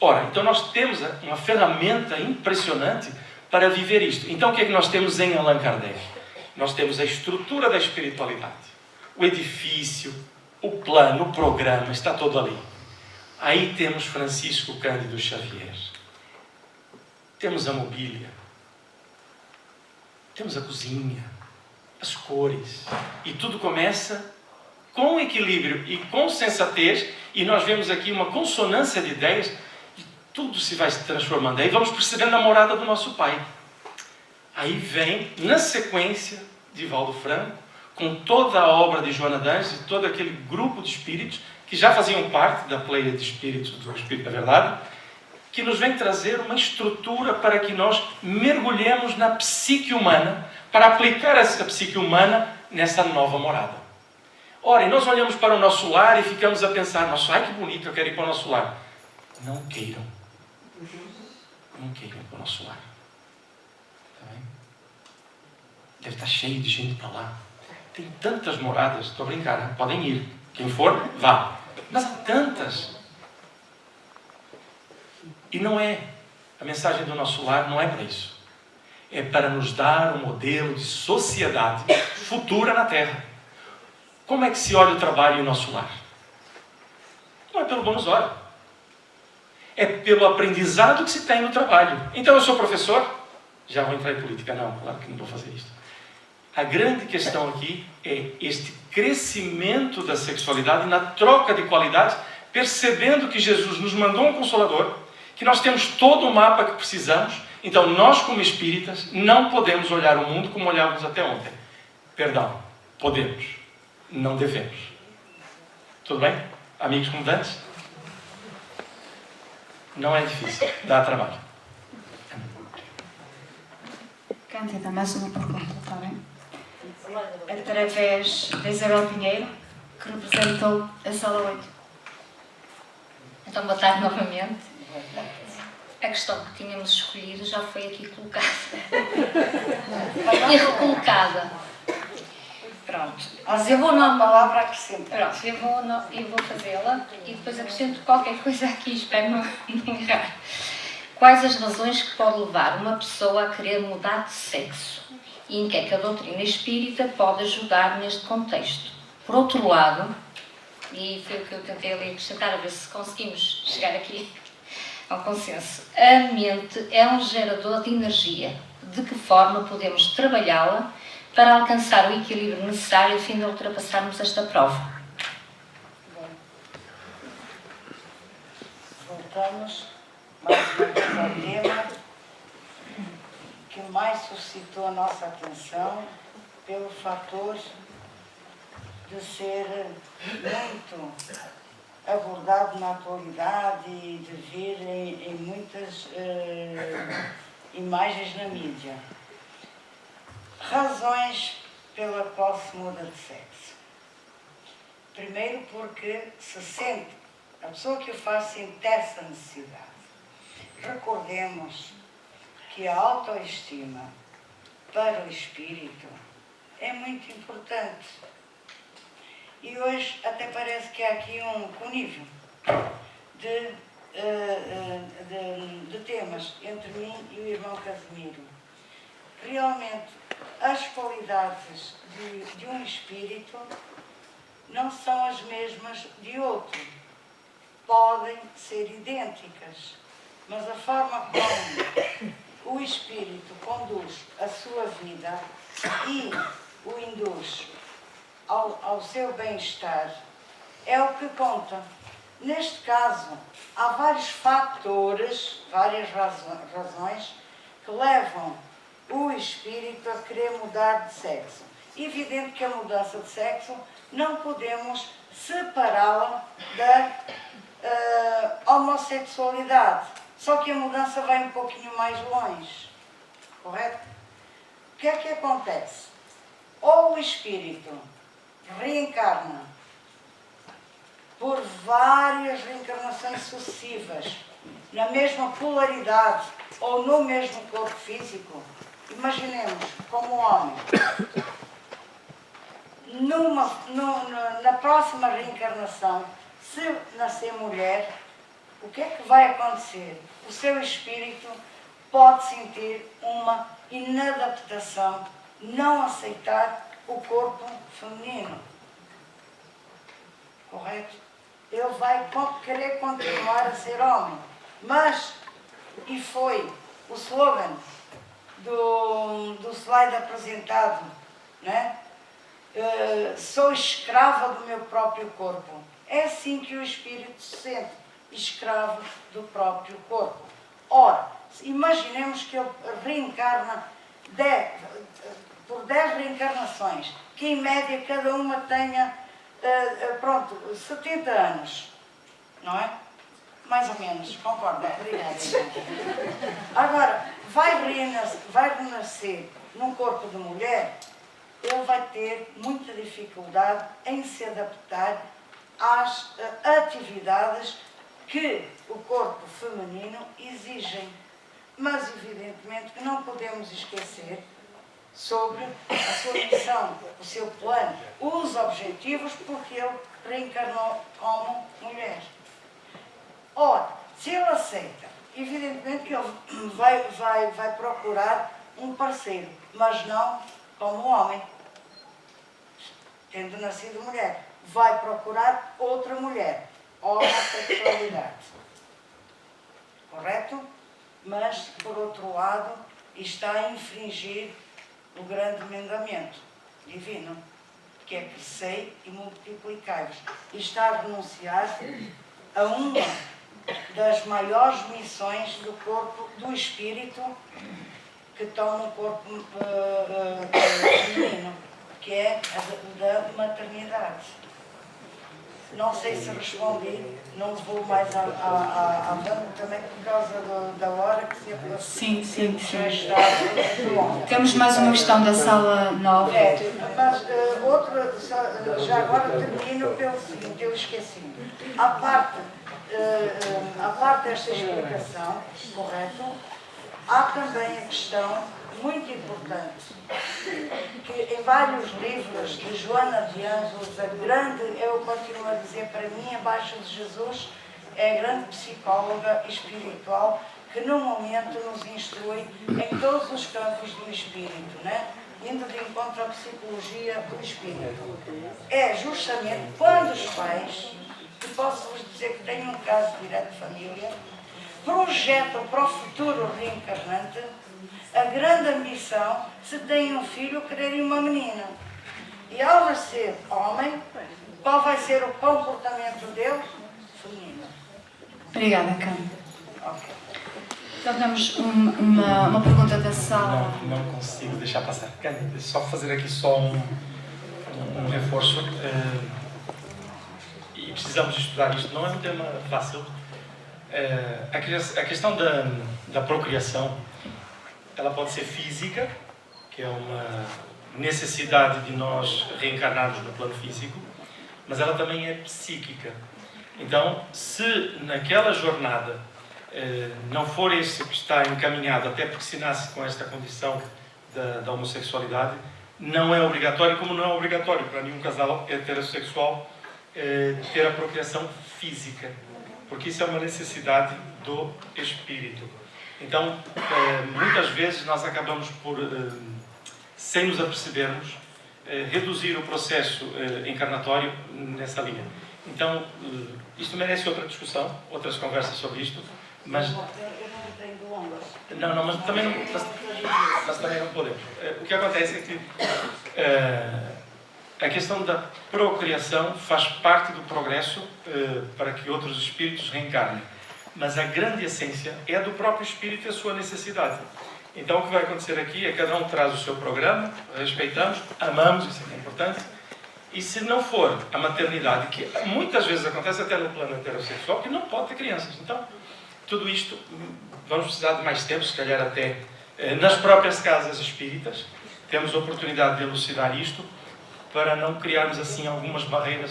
Ora, então nós temos uma ferramenta impressionante para viver isto. Então o que é que nós temos em Allan Kardec? Nós temos a estrutura da espiritualidade, o edifício, o plano, o programa, está todo ali. Aí temos Francisco Cândido Xavier. Temos a mobília, temos a cozinha, as cores, e tudo começa com equilíbrio e com sensatez, e nós vemos aqui uma consonância de ideias, e tudo se vai se transformando. Aí vamos percebendo a morada do nosso Pai. Aí vem, na sequência, Divaldo Franco, com toda a obra de Joana d'Anjos e todo aquele grupo de espíritos que já faziam parte da pleia de espíritos do Espírito da Verdade, que nos vem trazer uma estrutura para que nós mergulhemos na psique humana, para aplicar essa psique humana nessa nova morada. Ora, e nós olhamos para o nosso lar e ficamos a pensar: nossa, ai que bonito, eu quero ir para o nosso lar. Não queiram. Não queiram para o nosso lar. Está bem? Deve estar cheio de gente para lá. Tem tantas moradas, estou a brincar, hein? Podem ir. Quem for, vá. Mas há tantas. E não é, a mensagem do nosso lar não é para isso. É para nos dar um modelo de sociedade futura na Terra. Como é que se olha o trabalho em nosso lar? Não é pelo bônus hora. É pelo aprendizado que se tem no trabalho. Então eu sou professor, já vou entrar em política. Não, claro que não vou fazer isto. A grande questão aqui é este crescimento da sexualidade na troca de qualidades, percebendo que Jesus nos mandou um Consolador, que nós temos todo o mapa que precisamos. Então nós, como espíritas, não podemos olhar o mundo como olhávamos até ontem. Perdão, podemos, não devemos. Tudo bem? Amigos comandantes? Não é difícil, dá trabalho. Cândida, mais uma pergunta, está bem? através da Isabel Pinheiro, que representou a sala 8. Então, boa tarde novamente. A questão que tínhamos escolhido já foi aqui colocada e recolocada. Pronto. Mas eu vou na palavra acrescentar. Pronto, eu vou fazê-la e depois acrescento qualquer coisa aqui, espero não errar. Quais as razões que pode levar uma pessoa a querer mudar de sexo? E em que é que a doutrina espírita pode ajudar neste contexto? Por outro lado, e foi o que eu tentei ali acrescentar, a ver se conseguimos chegar aqui ao consenso, a mente é um gerador de energia. De que forma podemos trabalhá-la para alcançar o equilíbrio necessário a fim de ultrapassarmos esta prova? Voltamos mais uma vez ao tema que mais suscitou a nossa atenção pelo fator de ser muito abordado na atualidade e de vir em muitas imagens na mídia. Razões pela qual se muda de sexo. Primeiro porque se sente, a pessoa que o faz sente essa necessidade. Recordemos que a autoestima para o espírito é muito importante. E hoje até parece que há aqui um conívio de temas entre mim e o irmão Casimiro. Realmente, as qualidades de um espírito não são as mesmas de outro. Podem ser idênticas, mas a forma como o espírito conduz a sua vida e o induz ao seu bem-estar é o que conta. Neste caso, há vários fatores, várias razões que levam o espírito a querer mudar de sexo. Evidente que a mudança de sexo não podemos separá-la da homossexualidade. Só que a mudança vai um pouquinho mais longe. Correto? O que é que acontece? Ou o espírito reencarna por várias reencarnações sucessivas, na mesma polaridade ou no mesmo corpo físico. Imaginemos como um homem. Na próxima reencarnação, se nascer mulher, o que é que vai acontecer? O seu espírito pode sentir uma inadaptação, não aceitar o corpo feminino. Correto? Ele vai querer continuar a ser homem. Mas, e foi o slogan do slide apresentado, né? Sou escrava do meu próprio corpo. É assim que o espírito se sente, escravo do próprio corpo. Ora, imaginemos que ele reencarna por 10 reencarnações, que em média cada uma tenha, 70 anos, não é? Mais ou menos, concordo. Obrigada. Agora, vai renascer num corpo de mulher, ele vai ter muita dificuldade em se adaptar às atividades que o corpo feminino exigem. Mas, evidentemente, que não podemos esquecer sobre a sua missão, o seu plano, os objetivos, porque ele reencarnou como mulher. Ora, se ele aceita, evidentemente que ele vai procurar um parceiro, mas não como homem, tendo nascido mulher. Vai procurar outra mulher, homossexualidade. Correto? Mas, por outro lado, está a infringir o grande mandamento divino, que é crescei e multiplicai-vos. E está a renunciar a uma das maiores missões do corpo, do espírito, que toma um corpo feminino, que é a da maternidade. Não sei se respondi, não vou mais avante também por causa da hora que se aproxima. Sim. Já está. Temos mais uma questão da sala 9. Mas outra, já agora termino pelo seguinte, eu esqueci. A parte desta explicação, correto, há também a questão muito importante, que em vários livros de Joana de Ângeles, a grande, eu continuo a dizer, para mim, abaixo de Jesus, é a grande psicóloga espiritual que no momento nos instrui em todos os campos do espírito, né? Indo de encontro à psicologia do espírito. É justamente quando os pais, e posso-vos dizer que tenho um caso direto de família, projetam para o futuro reencarnante a grande ambição, se têm um filho, quererem uma menina. E ao nascer homem, qual vai ser o comportamento dele? Feminino. Obrigada, Cândida. Então temos uma pergunta da sala. Não consigo deixar passar. Cândida, só fazer aqui só um reforço. E precisamos estudar isto. Não é um tema fácil. A questão da procriação, ela pode ser física, que é uma necessidade de nós reencarnarmos no plano físico, mas ela também é psíquica. Então, se naquela jornada não for esse que está encaminhado, até porque se nasce com esta condição da homossexualidade, não é obrigatório, como não é obrigatório para nenhum casal heterossexual ter a procriação física, porque isso é uma necessidade do espírito. Então, muitas vezes nós acabamos por, sem nos apercebermos, reduzir o processo encarnatório nessa linha. Então, isto merece outra discussão, outras conversas sobre isto, mas... Não, mas também não podemos. O que acontece é que a questão da procriação faz parte do progresso para que outros espíritos reencarnem. Mas a grande essência é do próprio espírito e a sua necessidade. Então o que vai acontecer aqui é que cada um traz o seu programa, respeitamos, amamos, isso é importante. E se não for a maternidade, que muitas vezes acontece até no plano heterossexual, que não pode ter crianças. Então, tudo isto, vamos precisar de mais tempo, se calhar até nas próprias casas espíritas, temos a oportunidade de elucidar isto, para não criarmos assim algumas barreiras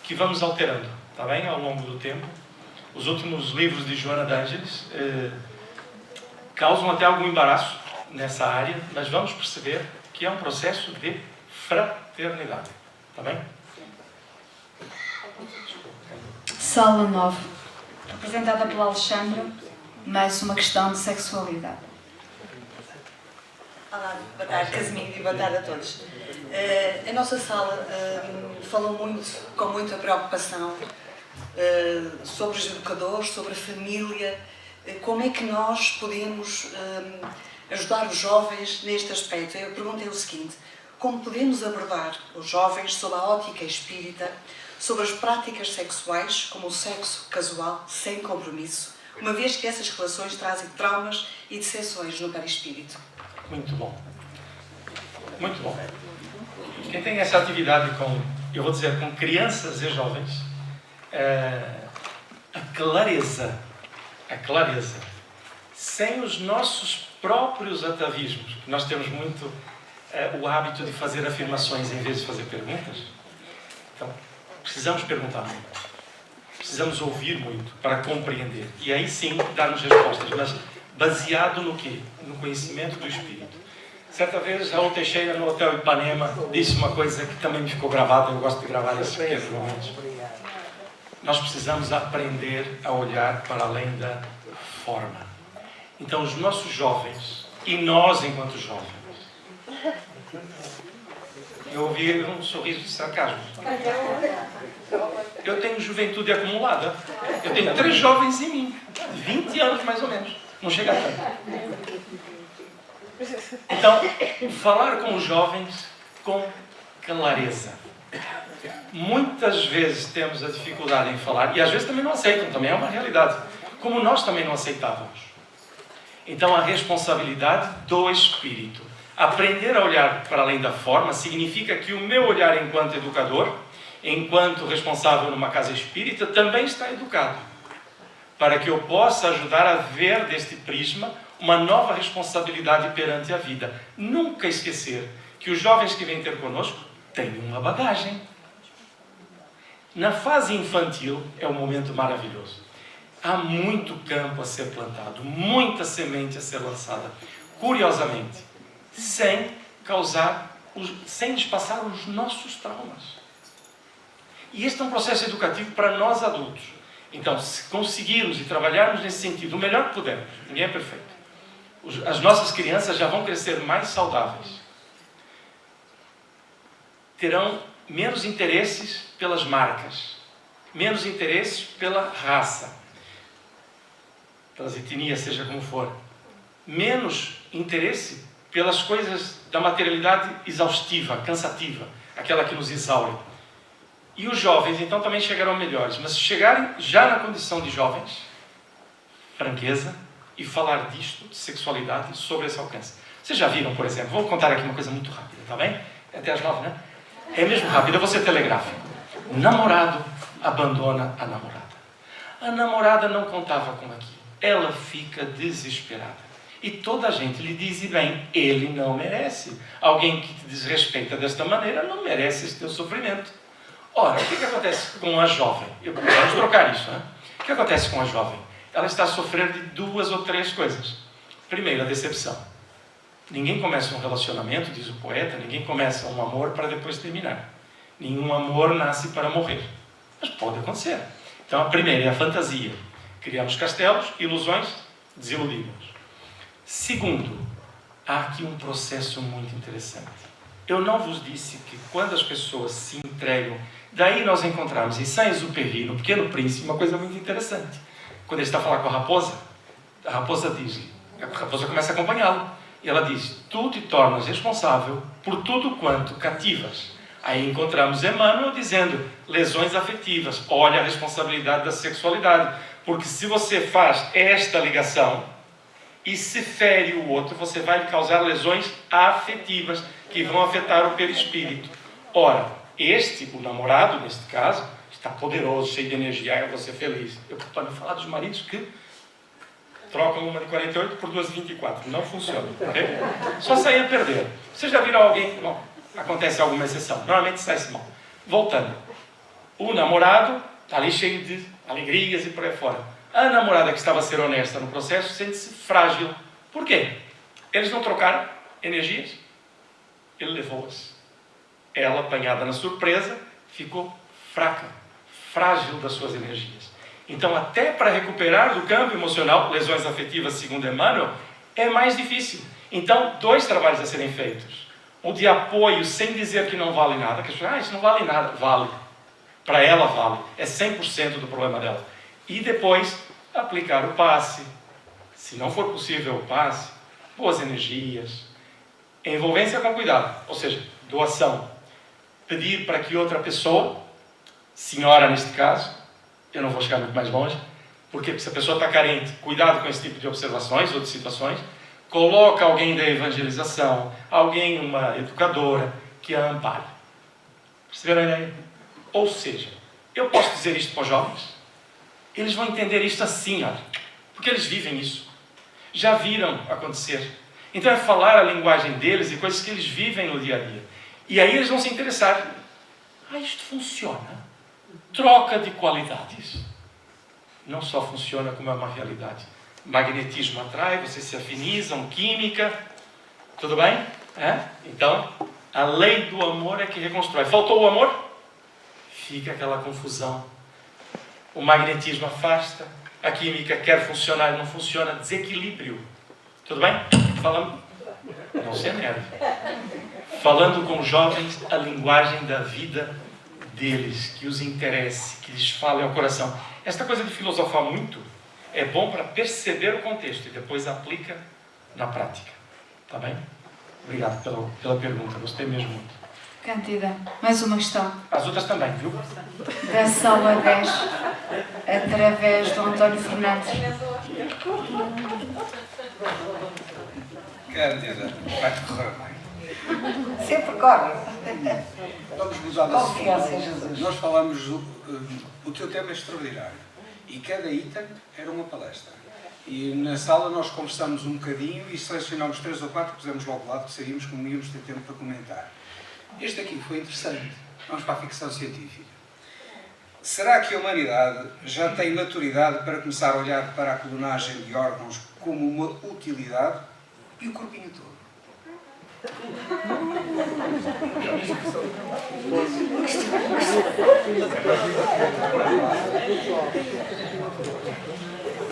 que vamos alterando, está bem, ao longo do tempo. Os últimos livros de Joana de Ângeles causam até algum embaraço nessa área, mas vamos perceber que é um processo de fraternidade. Está bem? Sala 9, representada pela Alexandra, mais uma questão de sexualidade. Olá, boa tarde, Casimiro, e boa tarde a todos. A nossa sala falou com muita preocupação sobre os educadores, sobre a família, como é que nós podemos ajudar os jovens neste aspecto. Eu perguntei o seguinte: como podemos abordar os jovens sob a ótica espírita sobre as práticas sexuais, como o sexo casual, sem compromisso, uma vez que essas relações trazem traumas e decepções no perispírito? Muito bom. Muito bom. Quem tem essa atividade com crianças e jovens, a clareza, sem os nossos próprios atavismos, nós temos muito o hábito de fazer afirmações em vez de fazer perguntas. Então, precisamos perguntar muito. Precisamos ouvir muito para compreender. E aí sim darmos respostas, mas baseado no quê? No conhecimento do Espírito. Certa vez, Raul Teixeira, no Hotel Ipanema, disse uma coisa que também me ficou gravada. Eu gosto de gravar esses pequenos momentos. Nós precisamos aprender a olhar para além da forma. Então, os nossos jovens, e nós enquanto jovens, eu ouvi um sorriso de sarcasmo. Eu tenho juventude acumulada. Eu tenho 3 jovens em mim, 20 anos mais ou menos. Não chega a tanto. Então, falar com os jovens com clareza. Muitas vezes temos a dificuldade em falar, e às vezes também não aceitam, também é uma realidade, como nós também não aceitávamos. Então, a responsabilidade do Espírito. Aprender a olhar para além da forma significa que o meu olhar enquanto educador, enquanto responsável numa casa espírita, também está educado, para que eu possa ajudar a ver deste prisma uma nova responsabilidade perante a vida. Nunca esquecer que os jovens que vêm ter connosco têm uma bagagem. Na fase infantil é um momento maravilhoso. Há muito campo a ser plantado, muita semente a ser lançada. Curiosamente, sem lhes passar os nossos traumas. E este é um processo educativo para nós adultos. Então, se conseguirmos e trabalharmos nesse sentido, o melhor que pudermos, ninguém é perfeito, as nossas crianças já vão crescer mais saudáveis. Terão menos interesses pelas marcas, menos interesses pela raça, pelas etnias, seja como for, menos interesse pelas coisas da materialidade exaustiva, cansativa, aquela que nos exaure. E os jovens, então, também chegarão melhores, mas se chegarem já na condição de jovens, franqueza, e falar disto, de sexualidade, sobre esse alcance. Vocês já viram, por exemplo, vou contar aqui uma coisa muito rápida, está bem? É até às 9, né? É mesmo rápido, eu vou ser telegráfico. O namorado abandona a namorada. A namorada não contava com aquilo. Ela fica desesperada. E toda a gente lhe diz, e bem, ele não merece. Alguém que te desrespeita desta maneira não merece esse teu sofrimento. Ora, o que acontece com a jovem? Vamos trocar isso, né? O que acontece com a jovem? Ela está a sofrer de 2 ou 3 coisas. Primeiro, a decepção. Ninguém começa um relacionamento, diz o poeta, ninguém começa um amor para depois terminar. Nenhum amor nasce para morrer. Mas pode acontecer. Então, a primeira é a fantasia. Criamos castelos, ilusões, desiludimos. Segundo, há aqui um processo muito interessante. Eu não vos disse que quando as pessoas se entregam, daí nós encontramos em Saint-Exupéry, no Pequeno Príncipe, uma coisa muito interessante. Quando ele está a falar com a raposa diz-lhe, a raposa começa a acompanhá-lo, e ela diz, tu te tornas responsável por tudo quanto cativas. Aí encontramos Emmanuel dizendo, lesões afetivas, olha a responsabilidade da sexualidade, porque se você faz esta ligação e se fere o outro, você vai lhe causar lesões afetivas que vão afetar o perispírito. Ora, o namorado, neste caso, está poderoso, cheio de energia, eu vou ser feliz. Eu estou a falar dos maridos que trocam uma de 48 por 2 de 24. Não funciona. Okay? Só sair a perder. Vocês já viram alguém? Bom, acontece alguma exceção. Normalmente sai-se mal. Voltando. O namorado está ali cheio de alegrias e por aí fora. A namorada que estava a ser honesta no processo sente-se frágil. Por quê? Eles não trocaram energias. Ele levou-as. Ela, apanhada na surpresa, ficou fraca, frágil das suas energias. Então, até para recuperar do campo emocional, lesões afetivas, segundo Emmanuel, é mais difícil. Então, 2 trabalhos a serem feitos. O de apoio, sem dizer que não vale nada, que as pessoas, isso não vale nada. Vale. Para ela vale. É 100% do problema dela. E depois, aplicar o passe. Se não for possível o passe, boas energias. Envolvência com cuidado. Ou seja, doação. Pedir para que outra pessoa, senhora neste caso, eu não vou chegar muito mais longe, porque se a pessoa está carente, cuidado com esse tipo de observações ou de situações, coloca alguém da evangelização, alguém, uma educadora, que a ampare. Perceberam a ideia? Ou seja, eu posso dizer isto para os jovens? Eles vão entender isto assim, olha, porque eles vivem isso. Já viram acontecer. Então é falar a linguagem deles e coisas que eles vivem no dia a dia. E aí eles vão se interessar. Ah, isto funciona. Troca de qualidades. Não só funciona como é uma realidade. Magnetismo atrai, vocês se afinizam, química. Tudo bem? Então, a lei do amor é que reconstrói. Faltou o amor? Fica aquela confusão. O magnetismo afasta. A química quer funcionar e não funciona. Desequilíbrio. Tudo bem? Falando. Não se enerve. Falando com jovens a linguagem da vida deles, que os interesse, que lhes fale ao coração. Esta coisa de filosofar muito é bom para perceber o contexto e depois aplica na prática. Tá bem? Obrigado pela pergunta, gostei mesmo muito. Cândida, mais uma questão. As outras também, viu? Da sala 10, através do António Fernandes. Cândida, vai-te correr bem. Sempre corre. Vamos mudar de Confiança em assunto. Jesus. Nós falamos, o teu tema é extraordinário. E cada item era uma palestra. E na sala nós conversamos um bocadinho e selecionámos 3 ou 4 que pusemos logo lá, porque sabíamos que não íamos ter tempo para comentar. Este aqui foi interessante. Vamos para a ficção científica. Será que a humanidade já tem maturidade para começar a olhar para a clonagem de órgãos como uma utilidade? E o corpinho todo?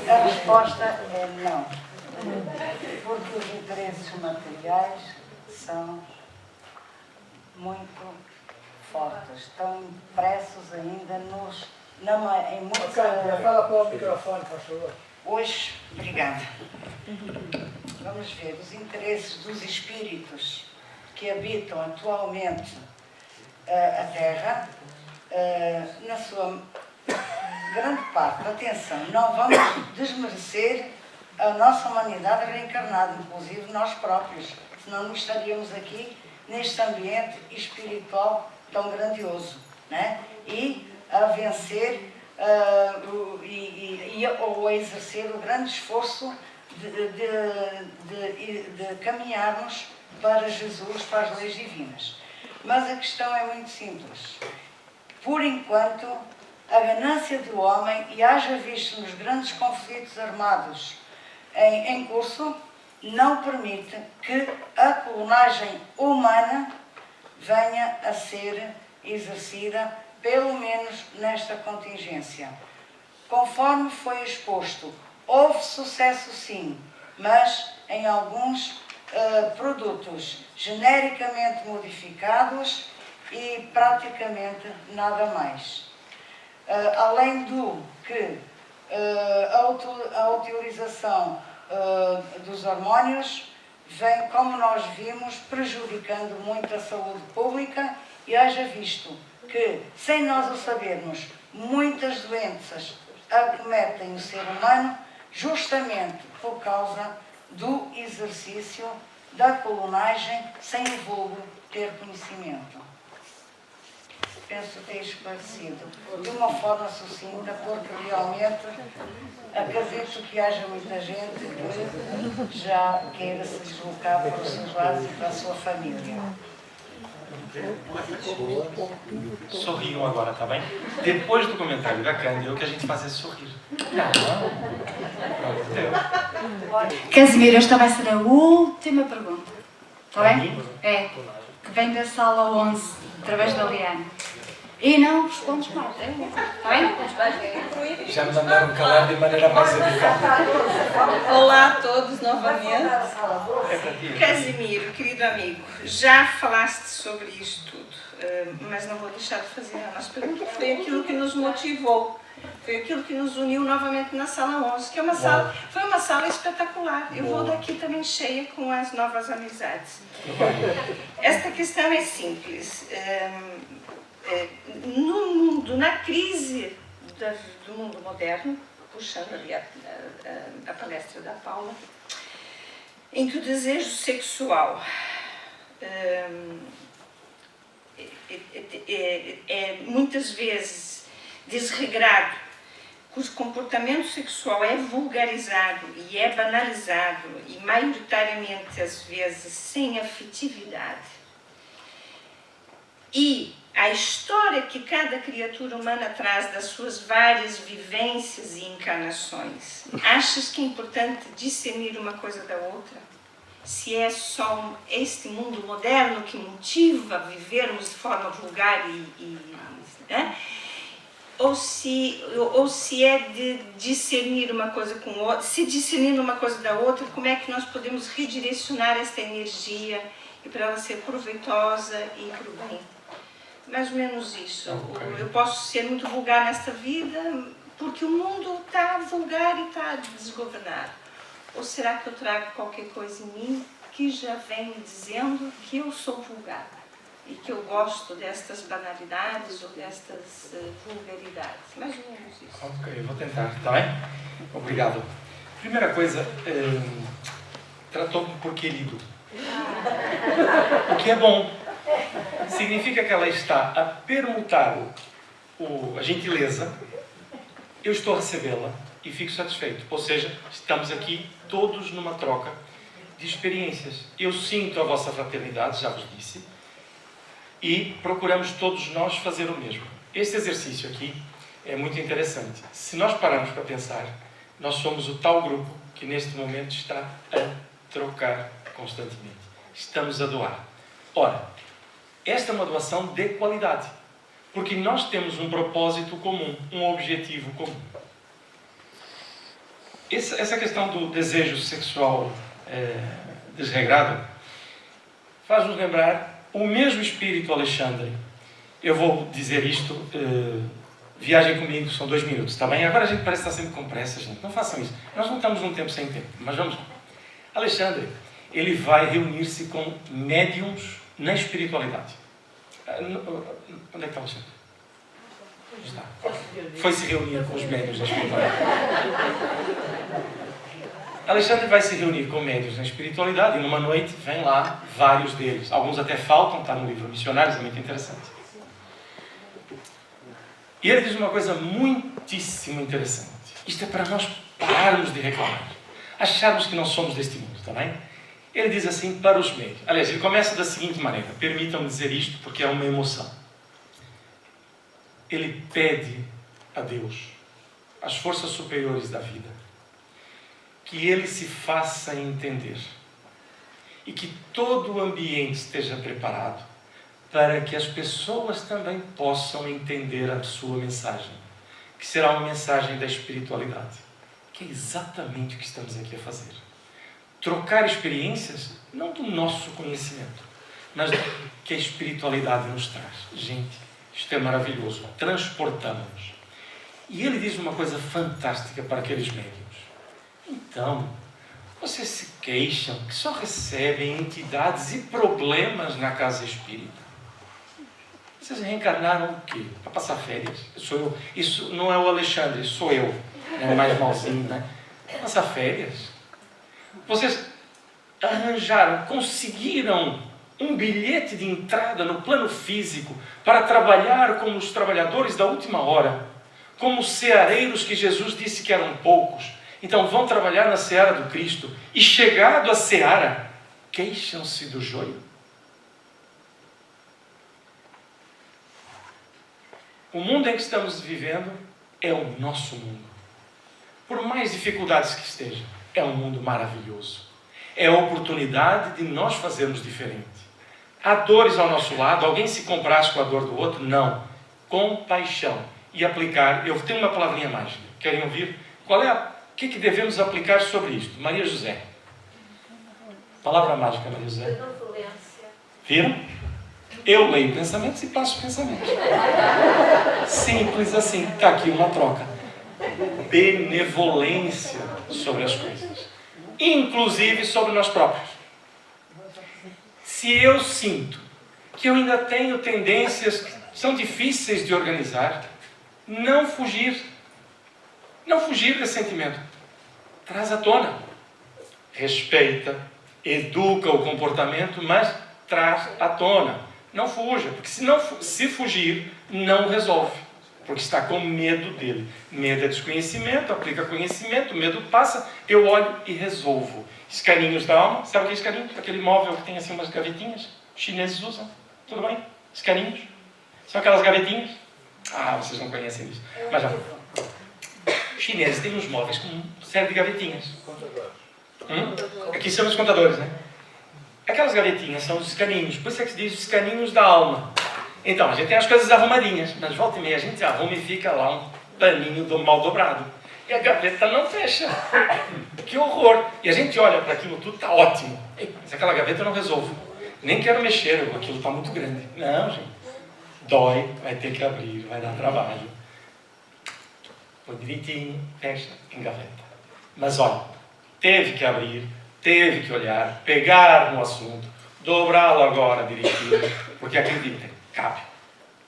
A resposta é não, porque os interesses materiais são muito fortes, estão impressos ainda em muitos... Fala para o microfone, por favor. Hoje, obrigada. Vamos ver, os interesses dos espíritos que habitam atualmente a Terra, na sua grande parte, atenção, não vamos desmerecer a nossa humanidade reencarnada, inclusive nós próprios, senão não estaríamos aqui neste ambiente espiritual tão grandioso, né? E a vencer ou a exercer o grande esforço de caminharmos para Jesus, para as leis divinas. Mas a questão é muito simples. Por enquanto, a ganância do homem, e haja visto nos grandes conflitos armados em curso, não permite que a clonagem humana venha a ser exercida, pelo menos nesta contingência. Conforme foi exposto, houve sucesso sim, mas em alguns produtos genericamente modificados e praticamente nada mais. Além do que a utilização dos hormônios vem, como nós vimos, prejudicando muito a saúde pública, e haja visto que, sem nós o sabermos, muitas doenças acometem o ser humano justamente por causa do exercício da clonagem sem o vulgo ter conhecimento. Penso ter esclarecido de uma forma sucinta, porque realmente acredito que haja muita gente que já queira se deslocar para os seus lares e para a sua família. Sorriam agora, está bem? Depois do comentário da Cândida, o que a gente faz é sorrir. Não. Casimiro, esta vai ser a última pergunta. Está bem? É. Que vem da sala 11, através da Liana. E não respondes mais. Está bem? Já me mandaram calar de maneira mais educada. Olá a todos novamente. Casimiro, querido amigo, já falaste sobre isto tudo, mas não vou deixar de fazer a nossa pergunta. Foi aquilo que nos motivou, foi aquilo que nos uniu novamente na sala 11, que é foi uma sala espetacular. Eu vou daqui também cheia com as novas amizades. Esta questão é simples. No mundo, na crise do mundo moderno, puxando ali a palestra da Paula, em que o desejo sexual é muitas vezes desregrado, cujo comportamento sexual é vulgarizado e é banalizado e maioritariamente às vezes sem afetividade. E a história que cada criatura humana traz das suas várias vivências e encarnações. Achas que é importante discernir uma coisa da outra? Se é só este mundo moderno que motiva a vivermos de forma vulgar né? Ou se é de discernir uma coisa com outra, se discernir uma coisa da outra, como é que nós podemos redirecionar esta energia e para ela ser proveitosa e para o bem? Mais ou menos isso. Eu posso ser muito vulgar nesta vida porque o mundo está vulgar e está desgovernado. Ou será que eu trago qualquer coisa em mim que já vem me dizendo que eu sou vulgar e que eu gosto destas banalidades ou destas vulgaridades? Mais ou menos isso. Ok, eu vou tentar, está bem? Obrigado. Primeira coisa, tratou-me por querido. O que é bom. Significa que ela está a permutar a gentileza, eu estou a recebê-la, e fico satisfeito. Ou seja, estamos aqui todos numa troca de experiências. Eu sinto a vossa fraternidade, já vos disse, e procuramos todos nós fazer o mesmo. Este exercício aqui é muito interessante. Se nós pararmos para pensar, nós somos o tal grupo que neste momento está a trocar constantemente. Estamos a doar. Ora, esta é uma doação de qualidade, porque nós temos um propósito comum, um objetivo comum. Essa questão do desejo sexual desregrado faz-nos lembrar o mesmo espírito Alexandre. Eu vou dizer isto, viajem comigo, são 2 minutos, está bem? Agora a gente parece estar sempre com pressa, gente. Não façam isso. Nós não estamos num tempo sem tempo, mas vamos lá. Alexandre, ele vai reunir-se com médiums na espiritualidade. Onde é que está Alexandre? Está. Foi se reunir com os médiuns na espiritualidade. Alexandre vai se reunir com médiuns na espiritualidade e numa noite vem lá vários deles. Alguns até faltam, está no livro Missionários, é muito interessante. E ele diz uma coisa muitíssimo interessante. Isto é para nós pararmos de reclamar. Acharmos que não somos deste mundo, está bem? Ele diz assim para os médiuns. Aliás, ele começa da seguinte maneira. Permitam-me dizer isto porque é uma emoção. Ele pede a Deus, às forças superiores da vida, que ele se faça entender e que todo o ambiente esteja preparado para que as pessoas também possam entender a sua mensagem, que será uma mensagem da espiritualidade, que é exatamente o que estamos aqui a fazer. Trocar experiências, não do nosso conhecimento, mas do que a espiritualidade nos traz. Gente, isto é maravilhoso. Transportamos-nos. E ele diz uma coisa fantástica para aqueles médiuns. Então, vocês se queixam que só recebem entidades e problemas na casa espírita. Vocês reencarnaram o quê? Para passar férias? Sou eu. Isso não é o Alexandre, sou eu. É o mais malzinho, né? Para passar férias. Vocês arranjaram, conseguiram um bilhete de entrada no plano físico para trabalhar como os trabalhadores da última hora, como os ceareiros que Jesus disse que eram poucos. Então vão trabalhar na seara do Cristo e, chegado à seara, queixam-se do joio. O mundo em que estamos vivendo é o nosso mundo. Por mais dificuldades que esteja, é um mundo maravilhoso. É a oportunidade de nós fazermos diferente. Há dores ao nosso lado, alguém se comprasse com a dor do outro? Não. Compaixão. E aplicar, eu tenho uma palavrinha mágica. Querem ouvir? O que devemos aplicar sobre isto? Maria José. Palavra mágica, Maria José. Viram? Eu leio pensamentos e passo pensamentos. Simples assim. Está aqui uma troca. Benevolência sobre as coisas. Inclusive sobre nós próprios. Se eu sinto que eu ainda tenho tendências que são difíceis de organizar, não fugir. Não fugir desse sentimento. Traz à tona. Respeita, educa o comportamento, mas traz à tona. Não fuja, porque se fugir, não resolve. Porque está com medo dele. Medo é desconhecimento, aplica conhecimento, medo passa, eu olho e resolvo. Escaninhos da alma, sabe o que é escaninho? Aquele móvel que tem assim umas gavetinhas, os chineses usam, tudo bem? Escaninhos. São aquelas gavetinhas? Ah, vocês não conhecem isso. Mas já. Os chineses têm uns móveis com uma série de gavetinhas. Aqui são os contadores, né? Aquelas gavetinhas são os escaninhos, por isso é que se diz os escaninhos da alma. Então, a gente tem as coisas arrumadinhas, mas volta e meia a gente arruma e fica lá um paninho mal dobrado. E a gaveta não fecha. Que horror! E a gente olha para aquilo tudo, está ótimo. Mas aquela gaveta eu não resolvo. Nem quero mexer, aquilo está muito grande. Não, gente. Dói, vai ter que abrir, vai dar trabalho. Põe direitinho, fecha, engaveta. Mas olha, teve que abrir, teve que olhar, pegar no assunto, dobrá-lo agora direitinho, porque acreditem, cabe.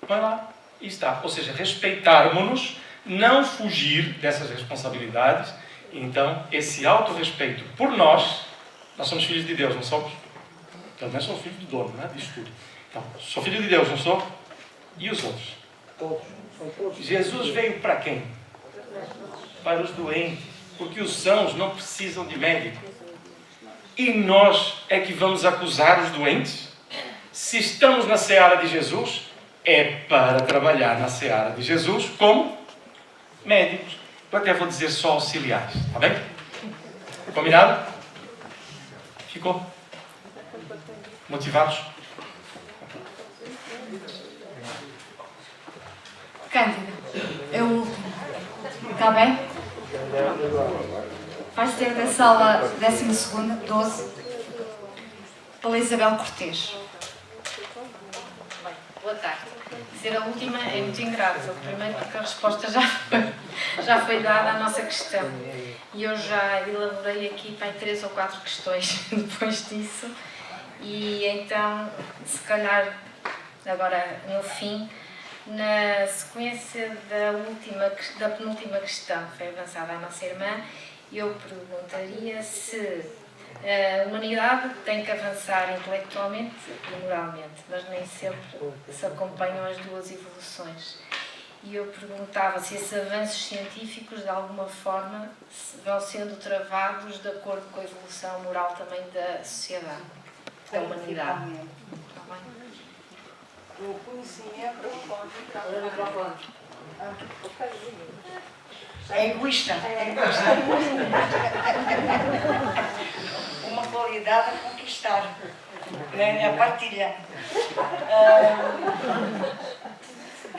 Vai lá e está. Ou seja, respeitarmos-nos, não fugir dessas responsabilidades. Então, esse autorrespeito por nós somos filhos de Deus, não somos? Pelo menos sou filho do dono, não é? Disso tudo. Então, sou filho de Deus, não sou? E os outros? Todos. Jesus veio para quem? Para os doentes. Porque os sãos não precisam de médico. E nós é que vamos acusar os doentes? Se estamos na seara de Jesus, é para trabalhar na seara de Jesus como médicos. Eu até vou dizer só auxiliares, está bem? Combinado? Ficou? Motivados? Cândida, é o último. Está bem? Vai ser da sala 12ª, 12, pela Isabel Cortês. Boa tarde. Ser a última é muito ingrato. Primeiro porque a resposta já foi dada à nossa questão. E eu já elaborei aqui para 3 ou 4 questões depois disso. E então, se calhar, agora no fim, na sequência da penúltima questão que foi avançada à nossa irmã, eu perguntaria se a humanidade tem que avançar intelectualmente e moralmente, mas nem sempre se acompanham as duas evoluções. E eu perguntava se esses avanços científicos, de alguma forma, vão sendo travados de acordo com a evolução moral também da sociedade, da humanidade. O conhecimento é egoísta. Uma qualidade a conquistar, né? A partilha.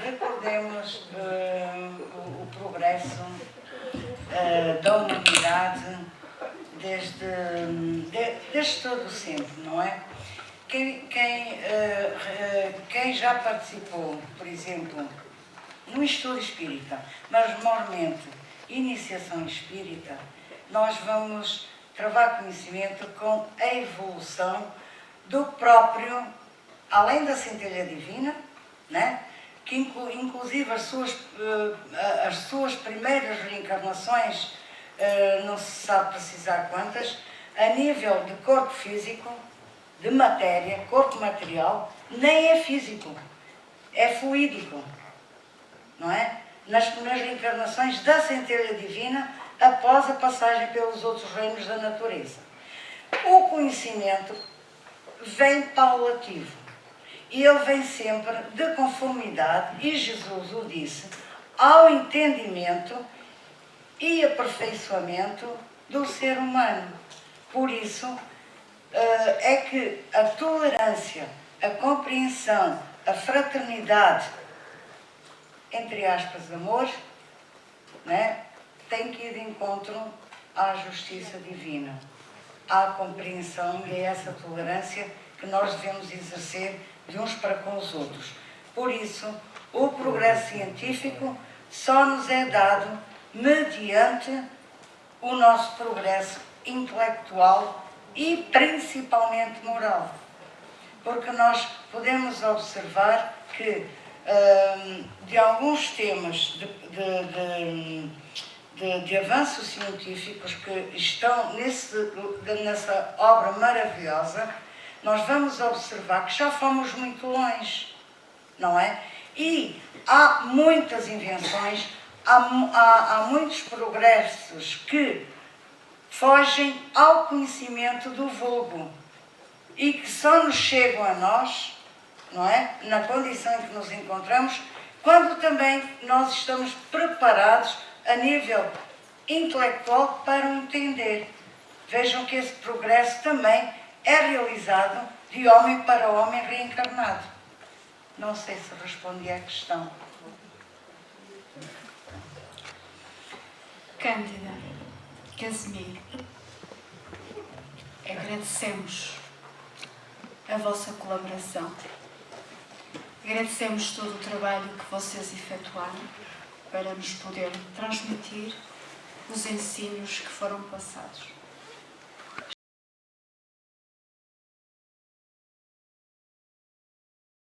Recordemos o progresso da humanidade desde todo o sempre, não é? Quem já participou, por exemplo, no estudo espírita, mas normalmente iniciação espírita, nós vamos travar conhecimento com a evolução do próprio, além da centelha divina, né? Que inclusive as suas primeiras reencarnações, não se sabe precisar quantas, a nível de corpo físico, de matéria, corpo material, nem é físico, é fluídico, não é? Nas reencarnações da centelha divina, após a passagem pelos outros reinos da natureza. O conhecimento vem paulativo e ele vem sempre de conformidade, e Jesus o disse, ao entendimento e aperfeiçoamento do ser humano. Por isso, é que a tolerância, a compreensão, a fraternidade, entre aspas, amor, né, tem que ir de encontro à justiça divina, à compreensão e a essa tolerância que nós devemos exercer de uns para com os outros. Por isso, o progresso científico só nos é dado mediante o nosso progresso intelectual e principalmente moral. Porque nós podemos observar que de alguns temas de avanços científicos que estão nessa obra maravilhosa, nós vamos observar que já fomos muito longe, não é? E há muitas invenções, há muitos progressos que fogem ao conhecimento do vulgo e que só nos chegam a nós, não é? Na condição em que nos encontramos, quando também nós estamos preparados a nível intelectual para o entender. Vejam que esse progresso também é realizado de homem para homem reencarnado. Não sei se respondi à questão. Cândida, Casimiro, agradecemos a vossa colaboração. Agradecemos todo o trabalho que vocês efetuaram para nos poder transmitir os ensinos que foram passados.